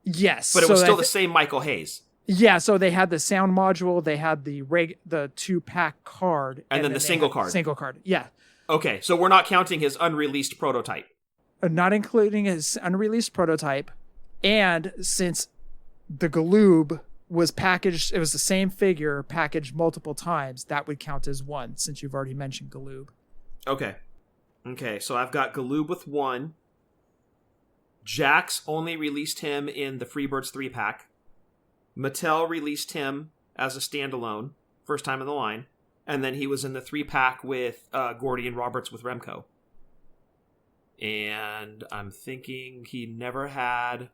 Yes. But it was still the same Michael Hayes. Yeah, so they had the sound module, they had the 2-pack card. And then the single card. Single card, yeah. Okay, so we're not counting his unreleased prototype. Not including his unreleased prototype. And since the Galoob was packaged, it was the same figure packaged multiple times, that would count as 1, since you've already mentioned Galoob. Okay, so I've got Galoob with 1. Jax only released him in the Freebirds 3-pack. Mattel released him as a standalone, first time in the line. And then he was in the 3-pack with Gordy and Roberts with Remco. And I'm thinking he never had...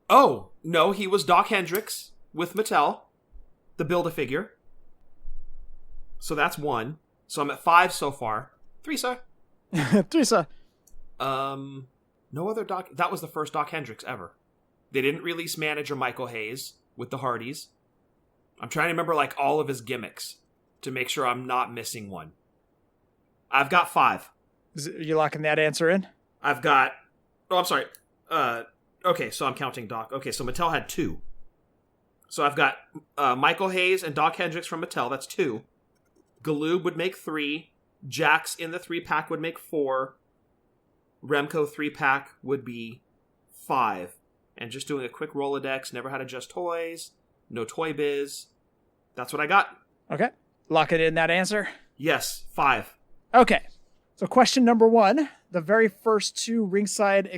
Oh, no, he was Doc Hendricks with Mattel, the Build-A-Figure. So that's 1. So I'm at 5 so far. 3, sir. 3, sir. No other Doc... That was the first Doc Hendricks ever. They didn't release manager Michael Hayes with the Hardys. I'm trying to remember all of his gimmicks to make sure I'm not missing one. I've got 5. You locking that answer in? I've got... Oh, I'm sorry. Okay, so I'm counting Doc. Okay, so Mattel had 2. So I've got Michael Hayes and Doc Hendricks from Mattel. That's 2. Galoob would make 3. Jax in the 3-pack would make 4. Remco 3-pack would be 5. And just doing a quick Rolodex, never had a Just Toys, no Toy Biz. That's what I got. Okay. Lock it in that answer? Yes, 5. Okay. So question number 1. The very first 2 ringside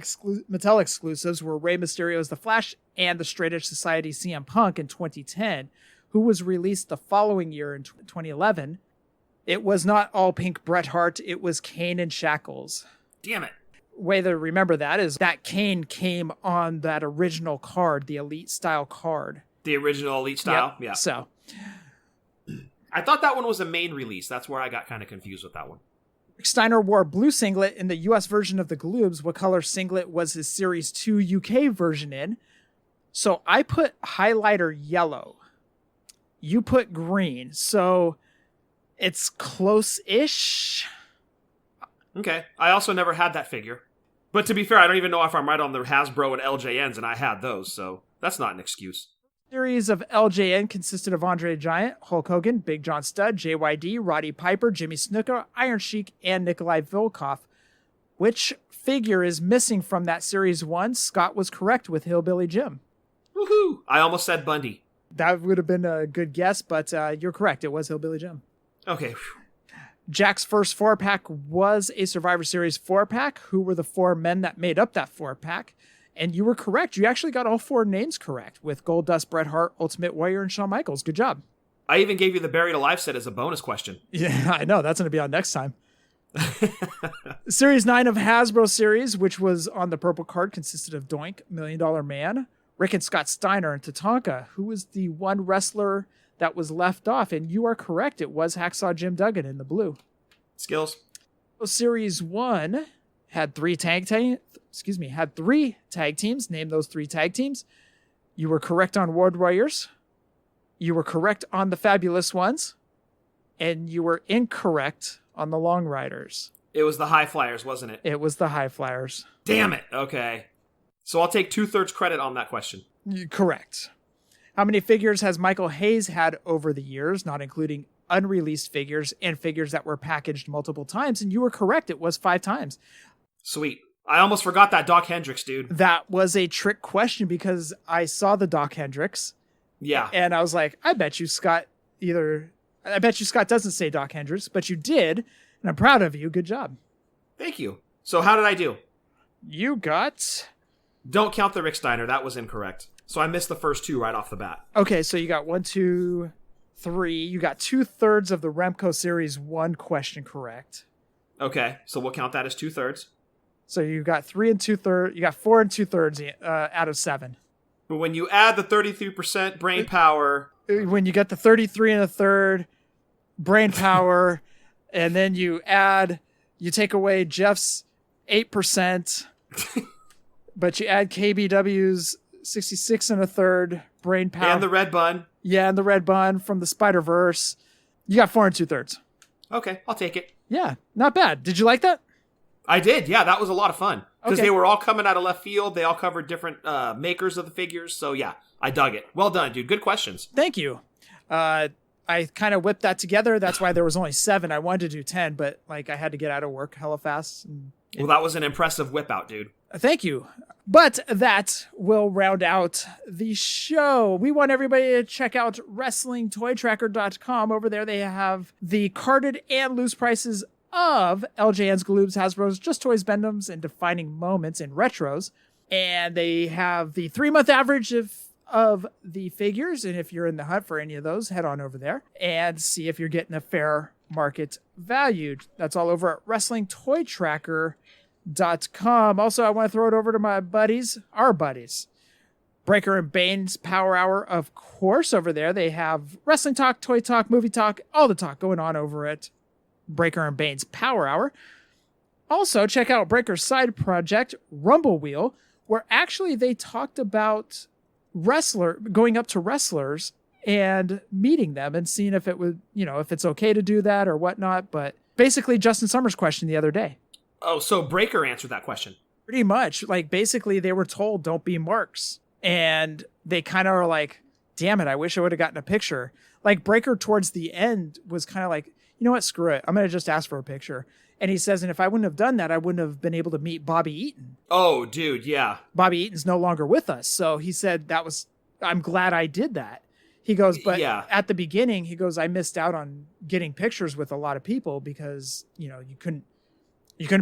Mattel exclusives were Rey Mysterio's The Flash and the Straight Edge Society CM Punk in 2010, who was released the following year in 2011. It was not all pink Bret Hart, it was Kane in shackles. Damn it. Way to remember that is that Kane came on that original card, the Elite style card. The original Elite style? Yep. Yeah. So I thought that one was a main release. That's where I got kind of confused with that one. Steiner wore blue singlet in the US version of the Galoobs. What color singlet was his Series 2 UK version in? So I put highlighter yellow. You put green. So It's close-ish. Okay. I also never had that figure. But to be fair, I don't even know if I'm right on the Hasbro and LJNs, and I had those, so that's not an excuse. Series of LJN consisted of Andre the Giant, Hulk Hogan, Big John Studd, JYD, Roddy Piper, Jimmy Snuka, Iron Sheik, and Nikolai Volkov. Which figure is missing from that Series 1? Scott was correct with Hillbilly Jim. Woohoo! I almost said Bundy. That would have been a good guess, but you're correct. It was Hillbilly Jim. Okay. Jack's first 4-pack was a Survivor Series 4-pack. Who were the 4 men that made up that 4-pack? And you were correct. You actually got all 4 names correct with Goldust, Bret Hart, Ultimate Warrior, and Shawn Michaels. Good job. I even gave you the Buried Alive set as a bonus question. Yeah, I know. That's going to be on next time. Series 9 of Hasbro Series, which was on the purple card, consisted of Doink, $1 Million Man, Rick and Scott Steiner, and Tatanka. Who was the one wrestler that was left off? And you are correct. It was Hacksaw Jim Duggan in the blue. Skills. Series 1 had 3 tag teams. Name those 3 tag teams. You were correct on World Warriors. You were correct on the Fabulous Ones. And you were incorrect on the Long Riders. It was the High Flyers, wasn't it? It was the High Flyers. Damn it. Okay. So I'll take 2/3 credit on that question. Correct. How many figures has Michael Hayes had over the years, not including unreleased figures and figures that were packaged multiple times? And you were correct. It was 5 times. Sweet. I almost forgot that Doc Hendricks, dude. That was a trick question because I saw the Doc Hendricks. Yeah. And I was like, I bet you Scott doesn't say Doc Hendricks, but you did. And I'm proud of you. Good job. Thank you. So how did I do? You got... Don't count the Rick Steiner. That was incorrect. So I missed the first 2 right off the bat. Okay, so you got 1, 2, 3. You got 2/3 of the Remco Series 1 question correct. Okay, so we'll count that as 2/3. So you got 3 and 2/3. You got 4 and 2/3 out of 7. But when you add the 33% brain power... When you get the 33 and a third brain power, and then you take away Jeff's 8%, but you add KBW's 66 and a third brain power. And the red bun. Yeah, and the red bun from the Spider-Verse. You got 4 and 2/3. Okay, I'll take it. Yeah, not bad. Did you like that? I did. Yeah, that was a lot of fun. Because Okay. they were all coming out of left field. They all covered different makers of the figures. So yeah, I dug it. Well done, dude. Good questions. Thank you. I kind of whipped that together. That's why there was only 7. I wanted to do 10, but I had to get out of work hella fast. Well, that was an impressive whip out, dude. Thank you. But that will round out the show. We want everybody to check out WrestlingToyTracker.com. Over there, they have the carded and loose prices of LJN's, Galoobs, Hasbro's, Just Toys, Bendham's, and Defining Moments and Retros. And they have the 3-month average of the figures. And if you're in the hunt for any of those, head on over there and see if you're getting a fair market value. That's all over at WrestlingToyTracker.com. Also, I want to throw it over to my buddies, our buddies. Breaker and Bane's Power Hour, of course, over there. They have wrestling talk, toy talk, movie talk, all the talk going on over at Breaker and Bane's Power Hour. Also, check out Breaker's side project, Rumble Wheel, where actually they talked about going up to wrestlers and meeting them and seeing if it would, if it's okay to do that or whatnot. But basically Justin Summers' question the other day. Oh, so Breaker answered that question. Pretty much. Basically they were told don't be marks. And they kind of are like, damn it, I wish I would have gotten a picture. Breaker towards the end was kind of like, you know what, screw it. I'm going to just ask for a picture. And he says, and if I wouldn't have done that, I wouldn't have been able to meet Bobby Eaton. Oh, dude, yeah. Bobby Eaton's no longer with us. So he said I'm glad I did that. He goes, but yeah. At the beginning, he goes, I missed out on getting pictures with a lot of people because, you couldn't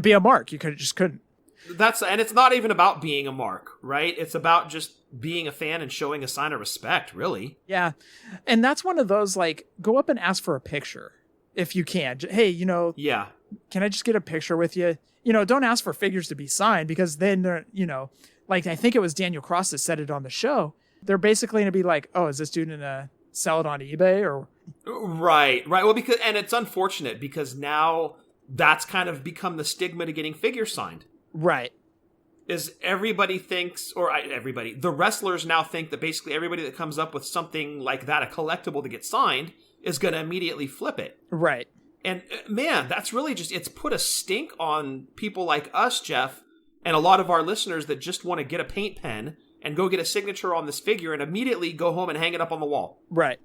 be a mark. You just couldn't. And it's not even about being a mark, right? It's about just being a fan and showing a sign of respect, really. Yeah. And that's one of those, go up and ask for a picture if you can. Hey, yeah. Can I just get a picture with you? Don't ask for figures to be signed because then they're, I think it was Daniel Cross that said it on the show. They're basically going to be like, oh, is this dude going to sell it on eBay or? Right. Well, and it's unfortunate because now that's kind of become the stigma to getting figures signed. Right. Is everybody thinks, the wrestlers now think that basically everybody that comes up with something like that, a collectible to get signed, is going to immediately flip it. Right. And man, that's really it's put a stink on people like us, Jeff, and a lot of our listeners that just want to get a paint pen and go get a signature on this figure and immediately go home and hang it up on the wall. Right.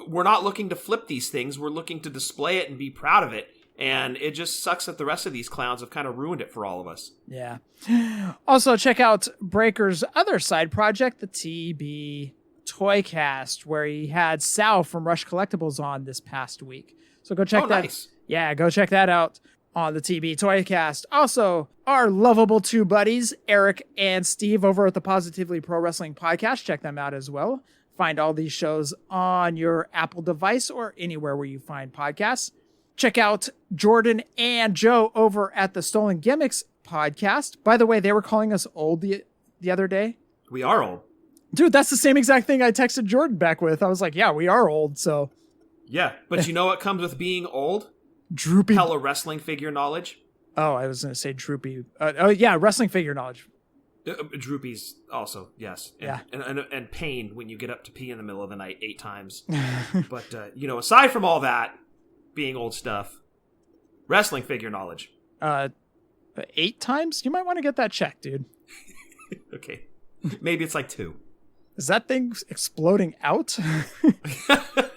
We're not looking to flip these things. We're looking to display it and be proud of it. And it just sucks that the rest of these clowns have kind of ruined it for all of us. Yeah. Also, check out Breaker's other side project, the TB Toycast, where he had Sal from Rush Collectibles on this past week. So go check that. Nice. Yeah, go check that out on the TB Toycast. Also, our lovable two buddies, Eric and Steve, over at the Positively Pro Wrestling Podcast. Check them out as well. Find all these shows on your Apple device or anywhere where you find podcasts. Check out Jordan and Joe over at the Stolen Gimmicks Podcast. By the way, they were calling us old the other day. We are old. Dude, that's the same exact thing I texted Jordan back with. I was like, yeah, we are old, so. Yeah, but you know what comes with being old? Droopy. Hella wrestling figure knowledge. Oh, I was going to say droopy. Yeah, wrestling figure knowledge. Droopy's also, yes. And, yeah. And pain when you get up to pee in the middle of the night 8 times. But, aside from all that, being old stuff, wrestling figure knowledge. 8 times? You might want to get that checked, dude. Okay. Maybe it's like 2. Is that thing exploding out?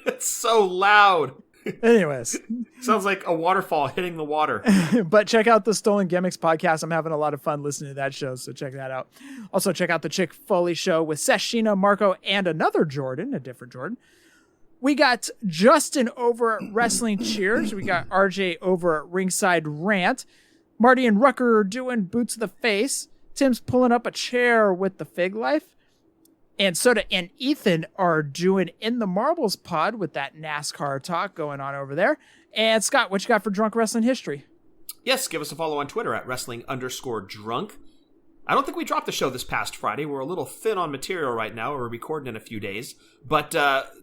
It's so loud. Anyways. Sounds like a waterfall hitting the water. But check out the Stolen Gimmicks Podcast. I'm having a lot of fun listening to that show, so check that out. Also, check out the Chick Foley Show with Seth, Sheena, Marco, and another Jordan, a different Jordan. We got Justin over at Wrestling Cheers. We got RJ over at Ringside Rant. Marty and Rucker are doing Boots of the Face. Tim's pulling up a chair with the Fig Life. And Soda and Ethan are doing In the Marbles pod with that NASCAR talk going on over there. And Scott, what you got for Drunk Wrestling History? Yes, give us a follow on Twitter at wrestling_drunk. I don't think we dropped the show this past Friday. We're a little thin on material right now. We're recording in a few days. But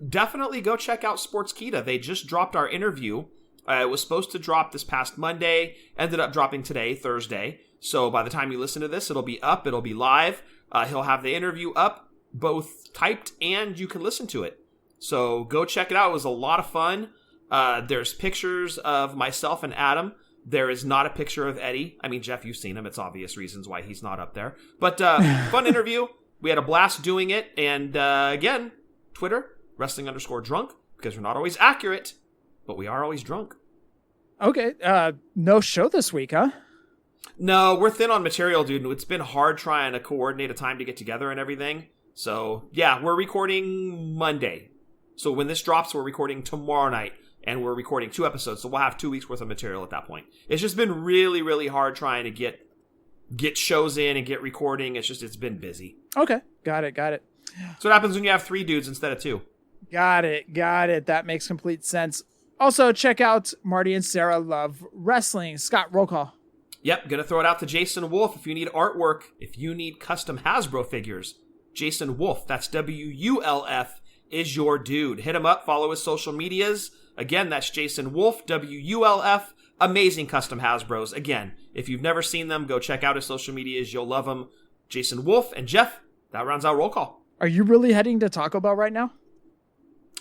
definitely go check out Sportskeeda. They just dropped our interview. It was supposed to drop this past Monday. Ended up dropping today, Thursday. So by the time you listen to this, it'll be up. It'll be live. He'll have the interview up, both typed and you can listen to it. So go check it out. It was a lot of fun. There's pictures of myself and Adam. There is not a picture of Eddie. I mean, Jeff, you've seen him. It's obvious reasons why he's not up there. But fun interview. We had a blast doing it. And again, Twitter, wrestling_drunk, because we're not always accurate, but we are always drunk. Okay. No show this week, huh? No, we're thin on material, dude. It's been hard trying to coordinate a time to get together and everything. So, yeah, we're recording Monday. So when this drops, we're recording tomorrow night. And we're recording 2 episodes, so we'll have 2 weeks worth of material at that point. It's just been really, really hard trying to get shows in and get recording. It's been busy. Okay, got it. So what happens when you have 3 dudes instead of 2? Got it. That makes complete sense. Also, check out Marty and Sarah Love Wrestling. Scott, roll call. Yep, gonna throw it out to Jason Wolf. If you need artwork, if you need custom Hasbro figures, Jason Wolf, that's WULF, is your dude. Hit him up, follow his social medias. Again, that's Jason Wolf, WULF. Amazing custom Hasbros. Again, if you've never seen them, go check out his social medias. You'll love them. Jason Wolf and Jeff, that rounds out roll call. Are you really heading to Taco Bell right now?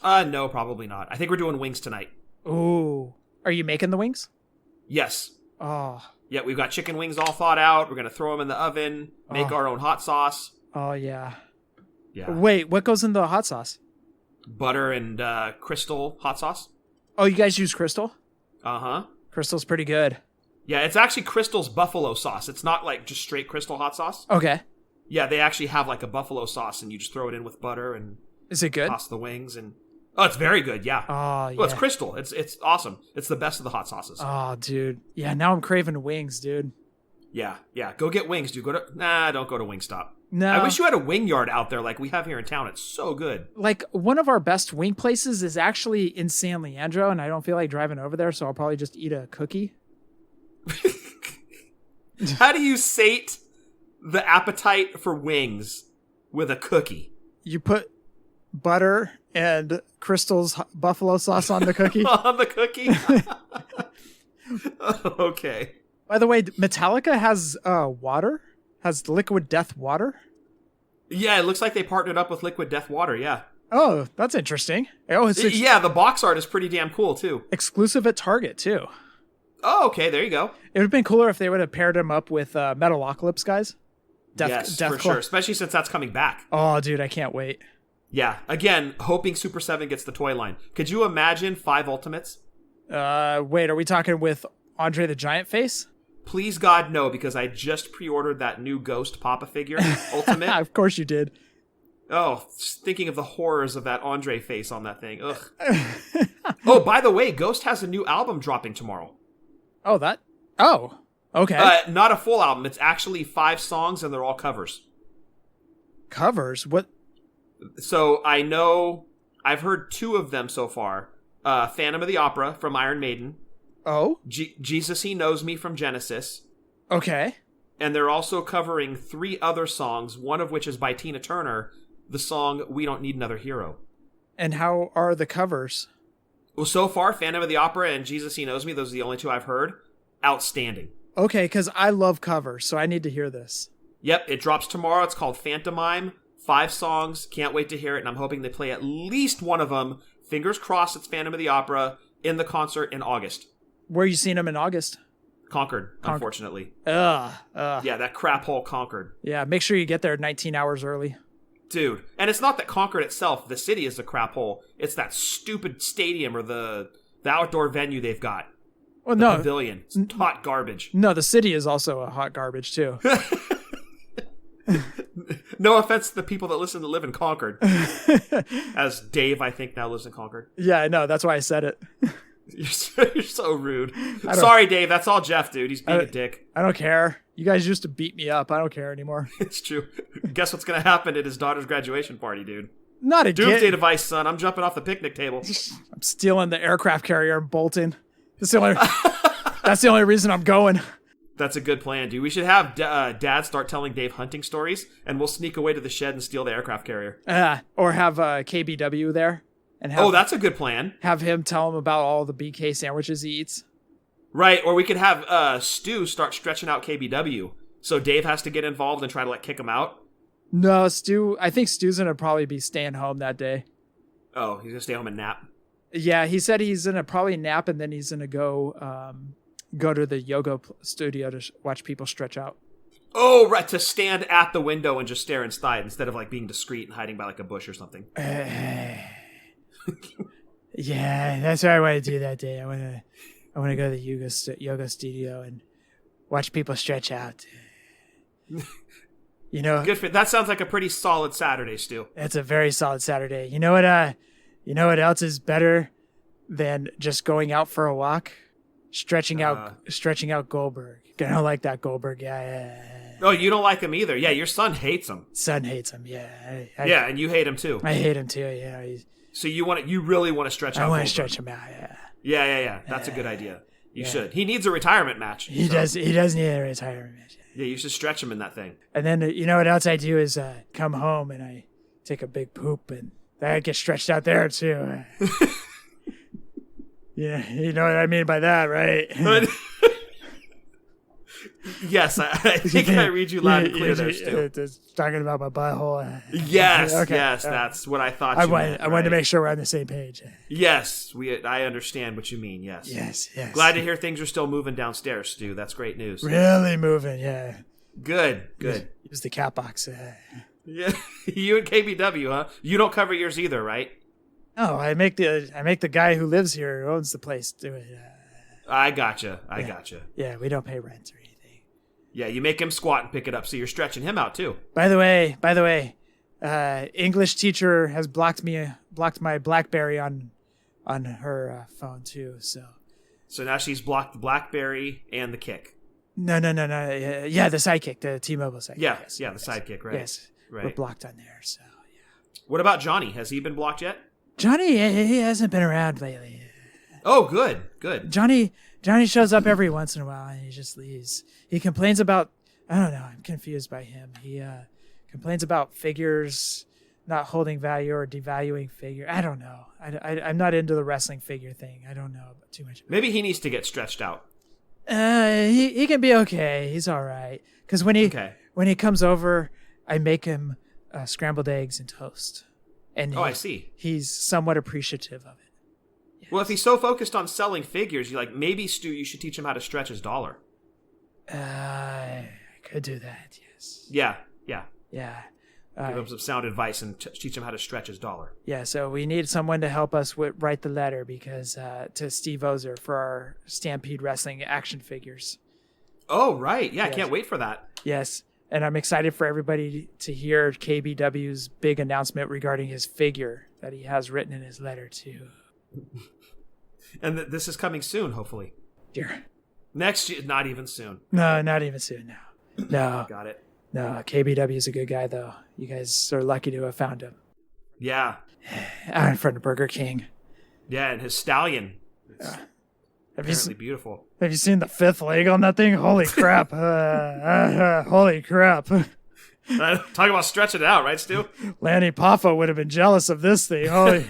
No, probably not. I think we're doing wings tonight. Ooh. Are you making the wings? Yes. Oh. Yeah, we've got chicken wings all thought out. We're going to throw them in the oven, make our own hot sauce. Oh, yeah. Yeah. Wait, what goes in the hot sauce? Butter and Crystal hot sauce. Oh, you guys use Crystal? Uh-huh. Crystal's pretty good. Yeah, it's actually Crystal's buffalo sauce. It's not like just straight Crystal hot sauce. Okay. Yeah, they actually have like a buffalo sauce, and you just throw it in with butter and is it good? Toss the wings and it's very good. Yeah. Oh, yeah. Well, it's Crystal. It's awesome. It's the best of the hot sauces. Oh, dude. Yeah, now I'm craving wings, dude. Yeah. Go get wings, dude. Don't go to Wingstop. No. I wish you had a wing yard out there like we have here in town. It's so good. Like, one of our best wing places is actually in San Leandro, and I don't feel like driving over there, so I'll probably just eat a cookie. How do you sate the appetite for wings with a cookie? You put butter and Crystal's buffalo sauce on the cookie. On the cookie? Okay. By the way, Metallica has water? Has Liquid Death water? Yeah, it looks like they partnered up with Liquid Death Water, yeah. Oh, that's interesting. Oh, it's Yeah, the box art is pretty damn cool, too. exclusive at Target, too. Oh, okay, there you go. It would have been cooler if they would have paired him up with Metalocalypse guys. Yes, for sure, especially since that's coming back. Oh, dude, I can't wait. Yeah, again, hoping Super 7 gets the toy line. Could you imagine 5 Ultimates? Wait, are we talking with Andre the Giant Face? Please, God, no, because I just pre-ordered that new Ghost Papa figure, Ultimate. Of course you did. Oh, just thinking of the horrors of that Andre face on that thing. Ugh. Oh, by the way, Ghost has a new album dropping tomorrow. Oh, okay. Not a full album. It's actually 5 songs, and they're all covers. Covers? What? So I know I've heard 2 of them so far. Phantom of the Opera from Iron Maiden. Oh? Jesus He Knows Me from Genesis. Okay. And they're also covering 3 other songs, one of which is by Tina Turner, the song We Don't Need Another Hero. And how are the covers? Well, so far, Phantom of the Opera and Jesus He Knows Me, those are the only 2 I've heard. Outstanding. Okay, because I love covers, so I need to hear this. Yep, it drops tomorrow. It's called Phantomime. 5 songs. Can't wait to hear it, and I'm hoping they play at least one of them. Fingers crossed it's Phantom of the Opera in the concert in August. Where you seen them in August? Concord, unfortunately. Yeah, that crap hole Concord. Yeah, make sure you get there 19 hours early. Dude, and it's not that Concord itself, the city, is a crap hole. It's that stupid stadium or the outdoor venue they've got. Well, The no. pavilion. It's hot garbage. No, the city is also a hot garbage, too. No offense to the people that live in Concord. As Dave, I think, now lives in Concord. Yeah, I know. That's why I said it. You're so rude. Sorry, Dave. That's all Jeff, dude. He's being a dick. I don't care. You guys used to beat me up. I don't care anymore. It's true. Guess what's going to happen at his daughter's graduation party, dude? Not again. Doomsday device, son. I'm jumping off the picnic table. I'm stealing the aircraft carrier and bolting. That's the only reason I'm going. That's a good plan, dude. We should have Dad start telling Dave hunting stories, and we'll sneak away to the shed and steal the aircraft carrier. Or have KBW there. And have, that's a good plan. Have him tell him about all the BK sandwiches he eats. Right, or we could have Stu start stretching out KBW, so Dave has to get involved and try to kick him out. No, I think Stu's going to probably be staying home that day. Oh, he's going to stay home and nap. Yeah, he said he's going to probably nap and then he's going to go to the yoga studio to watch people stretch out. Oh, right, to stand at the window and just stare inside instead of being discreet and hiding by a bush or something. Yeah, that's what I want to do that day. I want to go to the yoga studio and watch people stretch out. Good for that. Sounds like a pretty solid Saturday, Stu. That's a very solid Saturday. You know what else is better than just going out for a walk? Stretching out Goldberg. I don't like that Goldberg guy. Oh, you don't like him either. Yeah, your son hates him. Son hates him. Yeah. Yeah, and you hate him too. I hate him too. Yeah. So you really want to stretch out. I want Goldberg. to stretch him out. Yeah. Yeah. That's a good idea. You should. He needs a retirement match. He does need a retirement match. Yeah, you should stretch him in that thing. And then you know what else I do is come home and I take a big poop and I get stretched out there too. Yeah, you know what I mean by that, right? Yes, I think I read you loud and clear there, Stu. Talking about my butthole. Yes, Okay. yes, that's what I thought. I wanted to make sure we're on the same page. Yes, I understand what you mean. Yes. Yes. Glad to hear things are still moving downstairs, Stu. That's great news. Really moving, yeah. Good. Use the cat box. Yeah, you and KBW, huh? You don't cover yours either, right? No, I make the guy who lives here, who owns the place, do it. I gotcha. Yeah, we don't pay rent or anything. Yeah, you make him squat and pick it up, so you're stretching him out too. By the way, English teacher has blocked my BlackBerry on her phone too. So now she's blocked the BlackBerry and the Kick. No. Yeah, the Sidekick, the T-Mobile Sidekick. Yeah, the Sidekick, right? Yes, right. We're blocked on there. So yeah. What about Johnny? Has he been blocked yet? Johnny, he hasn't been around lately. Oh, good. Johnny shows up every once in a while and he just leaves. He complains about, I don't know, I'm confused by him. He complains about figures not holding value or devaluing figure. I don't know. I'm not into the wrestling figure thing. I don't know too much. Maybe he needs to get stretched out. He can be okay. He's all right. Because when he comes over, I make him scrambled eggs and toast. And I see. He's somewhat appreciative of it. Yes. Well, if he's so focused on selling figures, maybe, Stu, you should teach him how to stretch his dollar. I could do that, yes. Yeah. Yeah. Give him some sound advice and teach him how to stretch his dollar. Yeah, so we need someone to help us write the letter because to Steve Ozer for our Stampede Wrestling action figures. Oh, right. Yeah, Yes. I can't wait for that. Yes, and I'm excited for everybody to hear KBW's big announcement regarding his figure that he has written in his letter to. And this is coming soon, hopefully. Dear. Next year, not even soon. No, not even soon, no. No. Got it. No, KBW is a good guy, though. You guys are lucky to have found him. Yeah. Out in front of Burger King. Yeah, and his stallion. It's Have apparently beautiful. Have you seen the fifth leg on that thing? Holy crap. Holy crap. Talk about stretching it out, right, Stu? Lanny Poffo would have been jealous of this thing. Holy.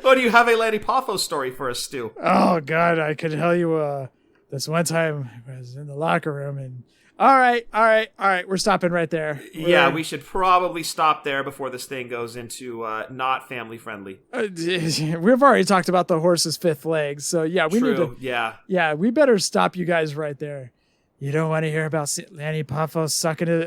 Oh, do you have a Lanny Poffo story for us, Stu? Oh, God. I could tell you this one time I was in the locker room and... All right. We're stopping right there. Yeah, we should probably stop there before this thing goes into not family friendly. We've already talked about the horse's fifth leg, so yeah, we need to. Yeah, we better stop you guys right there. You don't want to hear about Lanny Poffo sucking it.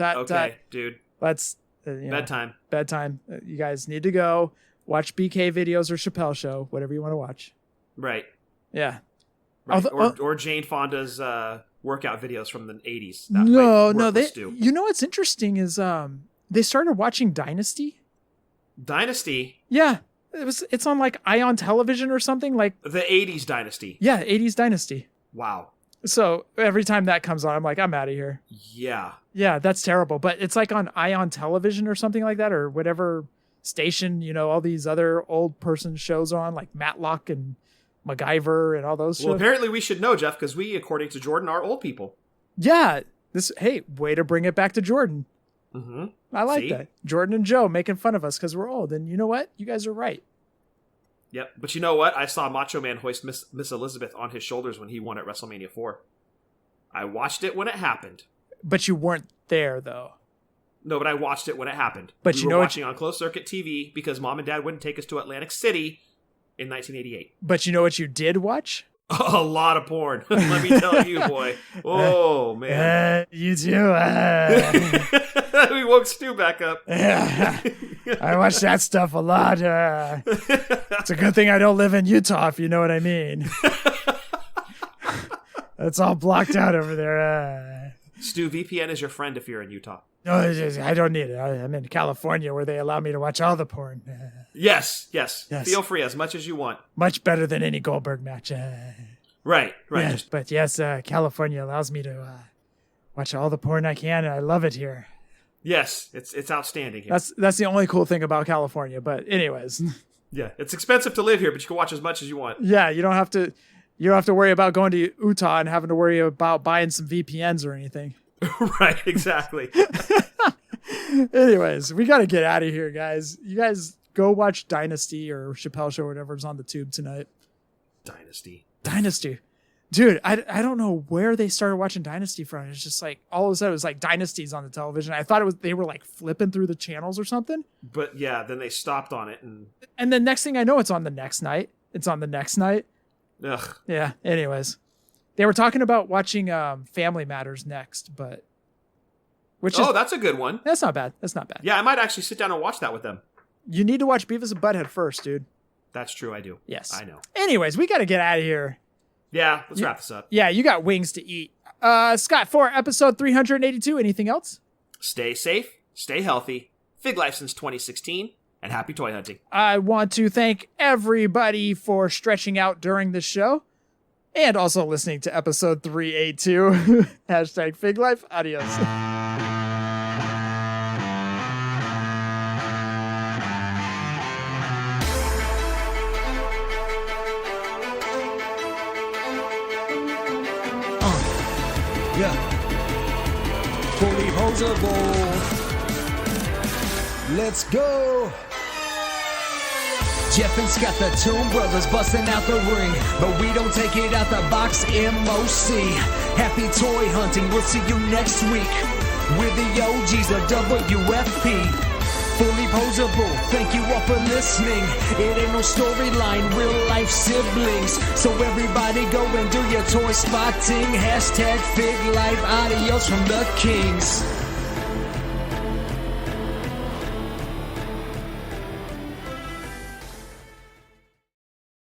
Okay, dude. Let's bedtime. Bedtime. You guys need to go watch BK videos or Chappelle Show, whatever you want to watch. Right. Yeah. Right. Or Jane Fonda's workout videos from the 80s. No. You know what's interesting is they started watching Dynasty. Dynasty? Yeah. It's on like Ion Television or something like the 80s Dynasty. Yeah, 80s Dynasty. Wow. So every time that comes on, I'm like, I'm out of here. Yeah. Yeah, that's terrible. But it's like on Ion Television or something like that, or whatever station, all these other old person shows are on, like Matlock and MacGyver and all those shows. Well, apparently we should know, Jeff, because we, according to Jordan, are old people. Yeah. Hey, way to bring it back to Jordan. Mm-hmm. I like that. Jordan and Joe making fun of us because we're old. And you know what? You guys are right. Yep. But you know what? I saw Macho Man hoist Miss Elizabeth on his shoulders when he won at WrestleMania 4. I watched it when it happened. But you weren't there, though. No, but I watched it when it happened. But we were watching on closed circuit TV because Mom and Dad wouldn't take us to Atlantic City in 1988. But you know what you did watch? A lot of porn. Let me tell you, boy. Oh, man. You too. We woke Stu back up. I watch that stuff a lot. It's a good thing I don't live in Utah, if you know what I mean. It's all blocked out over there. Stu, VPN is your friend if you're in Utah. No, I don't need it. I'm in California where they allow me to watch all the porn. Yes. Feel free as much as you want. Much better than any Goldberg match. Right. Yes, but yes, California allows me to watch all the porn I can, and I love it here. Yes, it's outstanding here. That's the only cool thing about California. But anyways, yeah, it's expensive to live here, but you can watch as much as you want. Yeah, you don't have to worry about going to Utah and having to worry about buying some VPNs or anything. Right, exactly. Anyways, we got to get out of here, guys. You guys go watch Dynasty or Chappelle Show or whatever's on the tube tonight. Dynasty. Dude, I don't know where they started watching Dynasty from. It's just like all of a sudden it was like Dynasty's on the television. I thought they were like flipping through the channels or something. But yeah, then they stopped on it and then next thing I know, it's on the next night. Ugh. Yeah. Anyways, they were talking about watching Family Matters next, but that's a good one. That's not bad. Yeah, I might actually sit down and watch that with them. You need to watch Beavis and Butthead first, dude. That's true. I do. Yes, I know. Anyways, we got to get out of here. Yeah, let's wrap this up. Yeah, you got wings to eat. Scott, for episode 382, anything else? Stay safe, stay healthy, Fig Life since 2016, and happy toy hunting. I want to thank everybody for stretching out during the show and also listening to episode 382. Hashtag Fig Life. Adios. Yeah. Fullyposeable. Let's go. Jeff and Scott, the Toon Brothers, busting out the ring. But we don't take it out the box, MOC. Happy toy hunting, we'll see you next week. We're the OGs of WFP. Fully Poseable, thank you all for listening. It ain't no storyline, real life siblings. So everybody go and do your toy spotting. Hashtag Fig Life, adios from the Kings.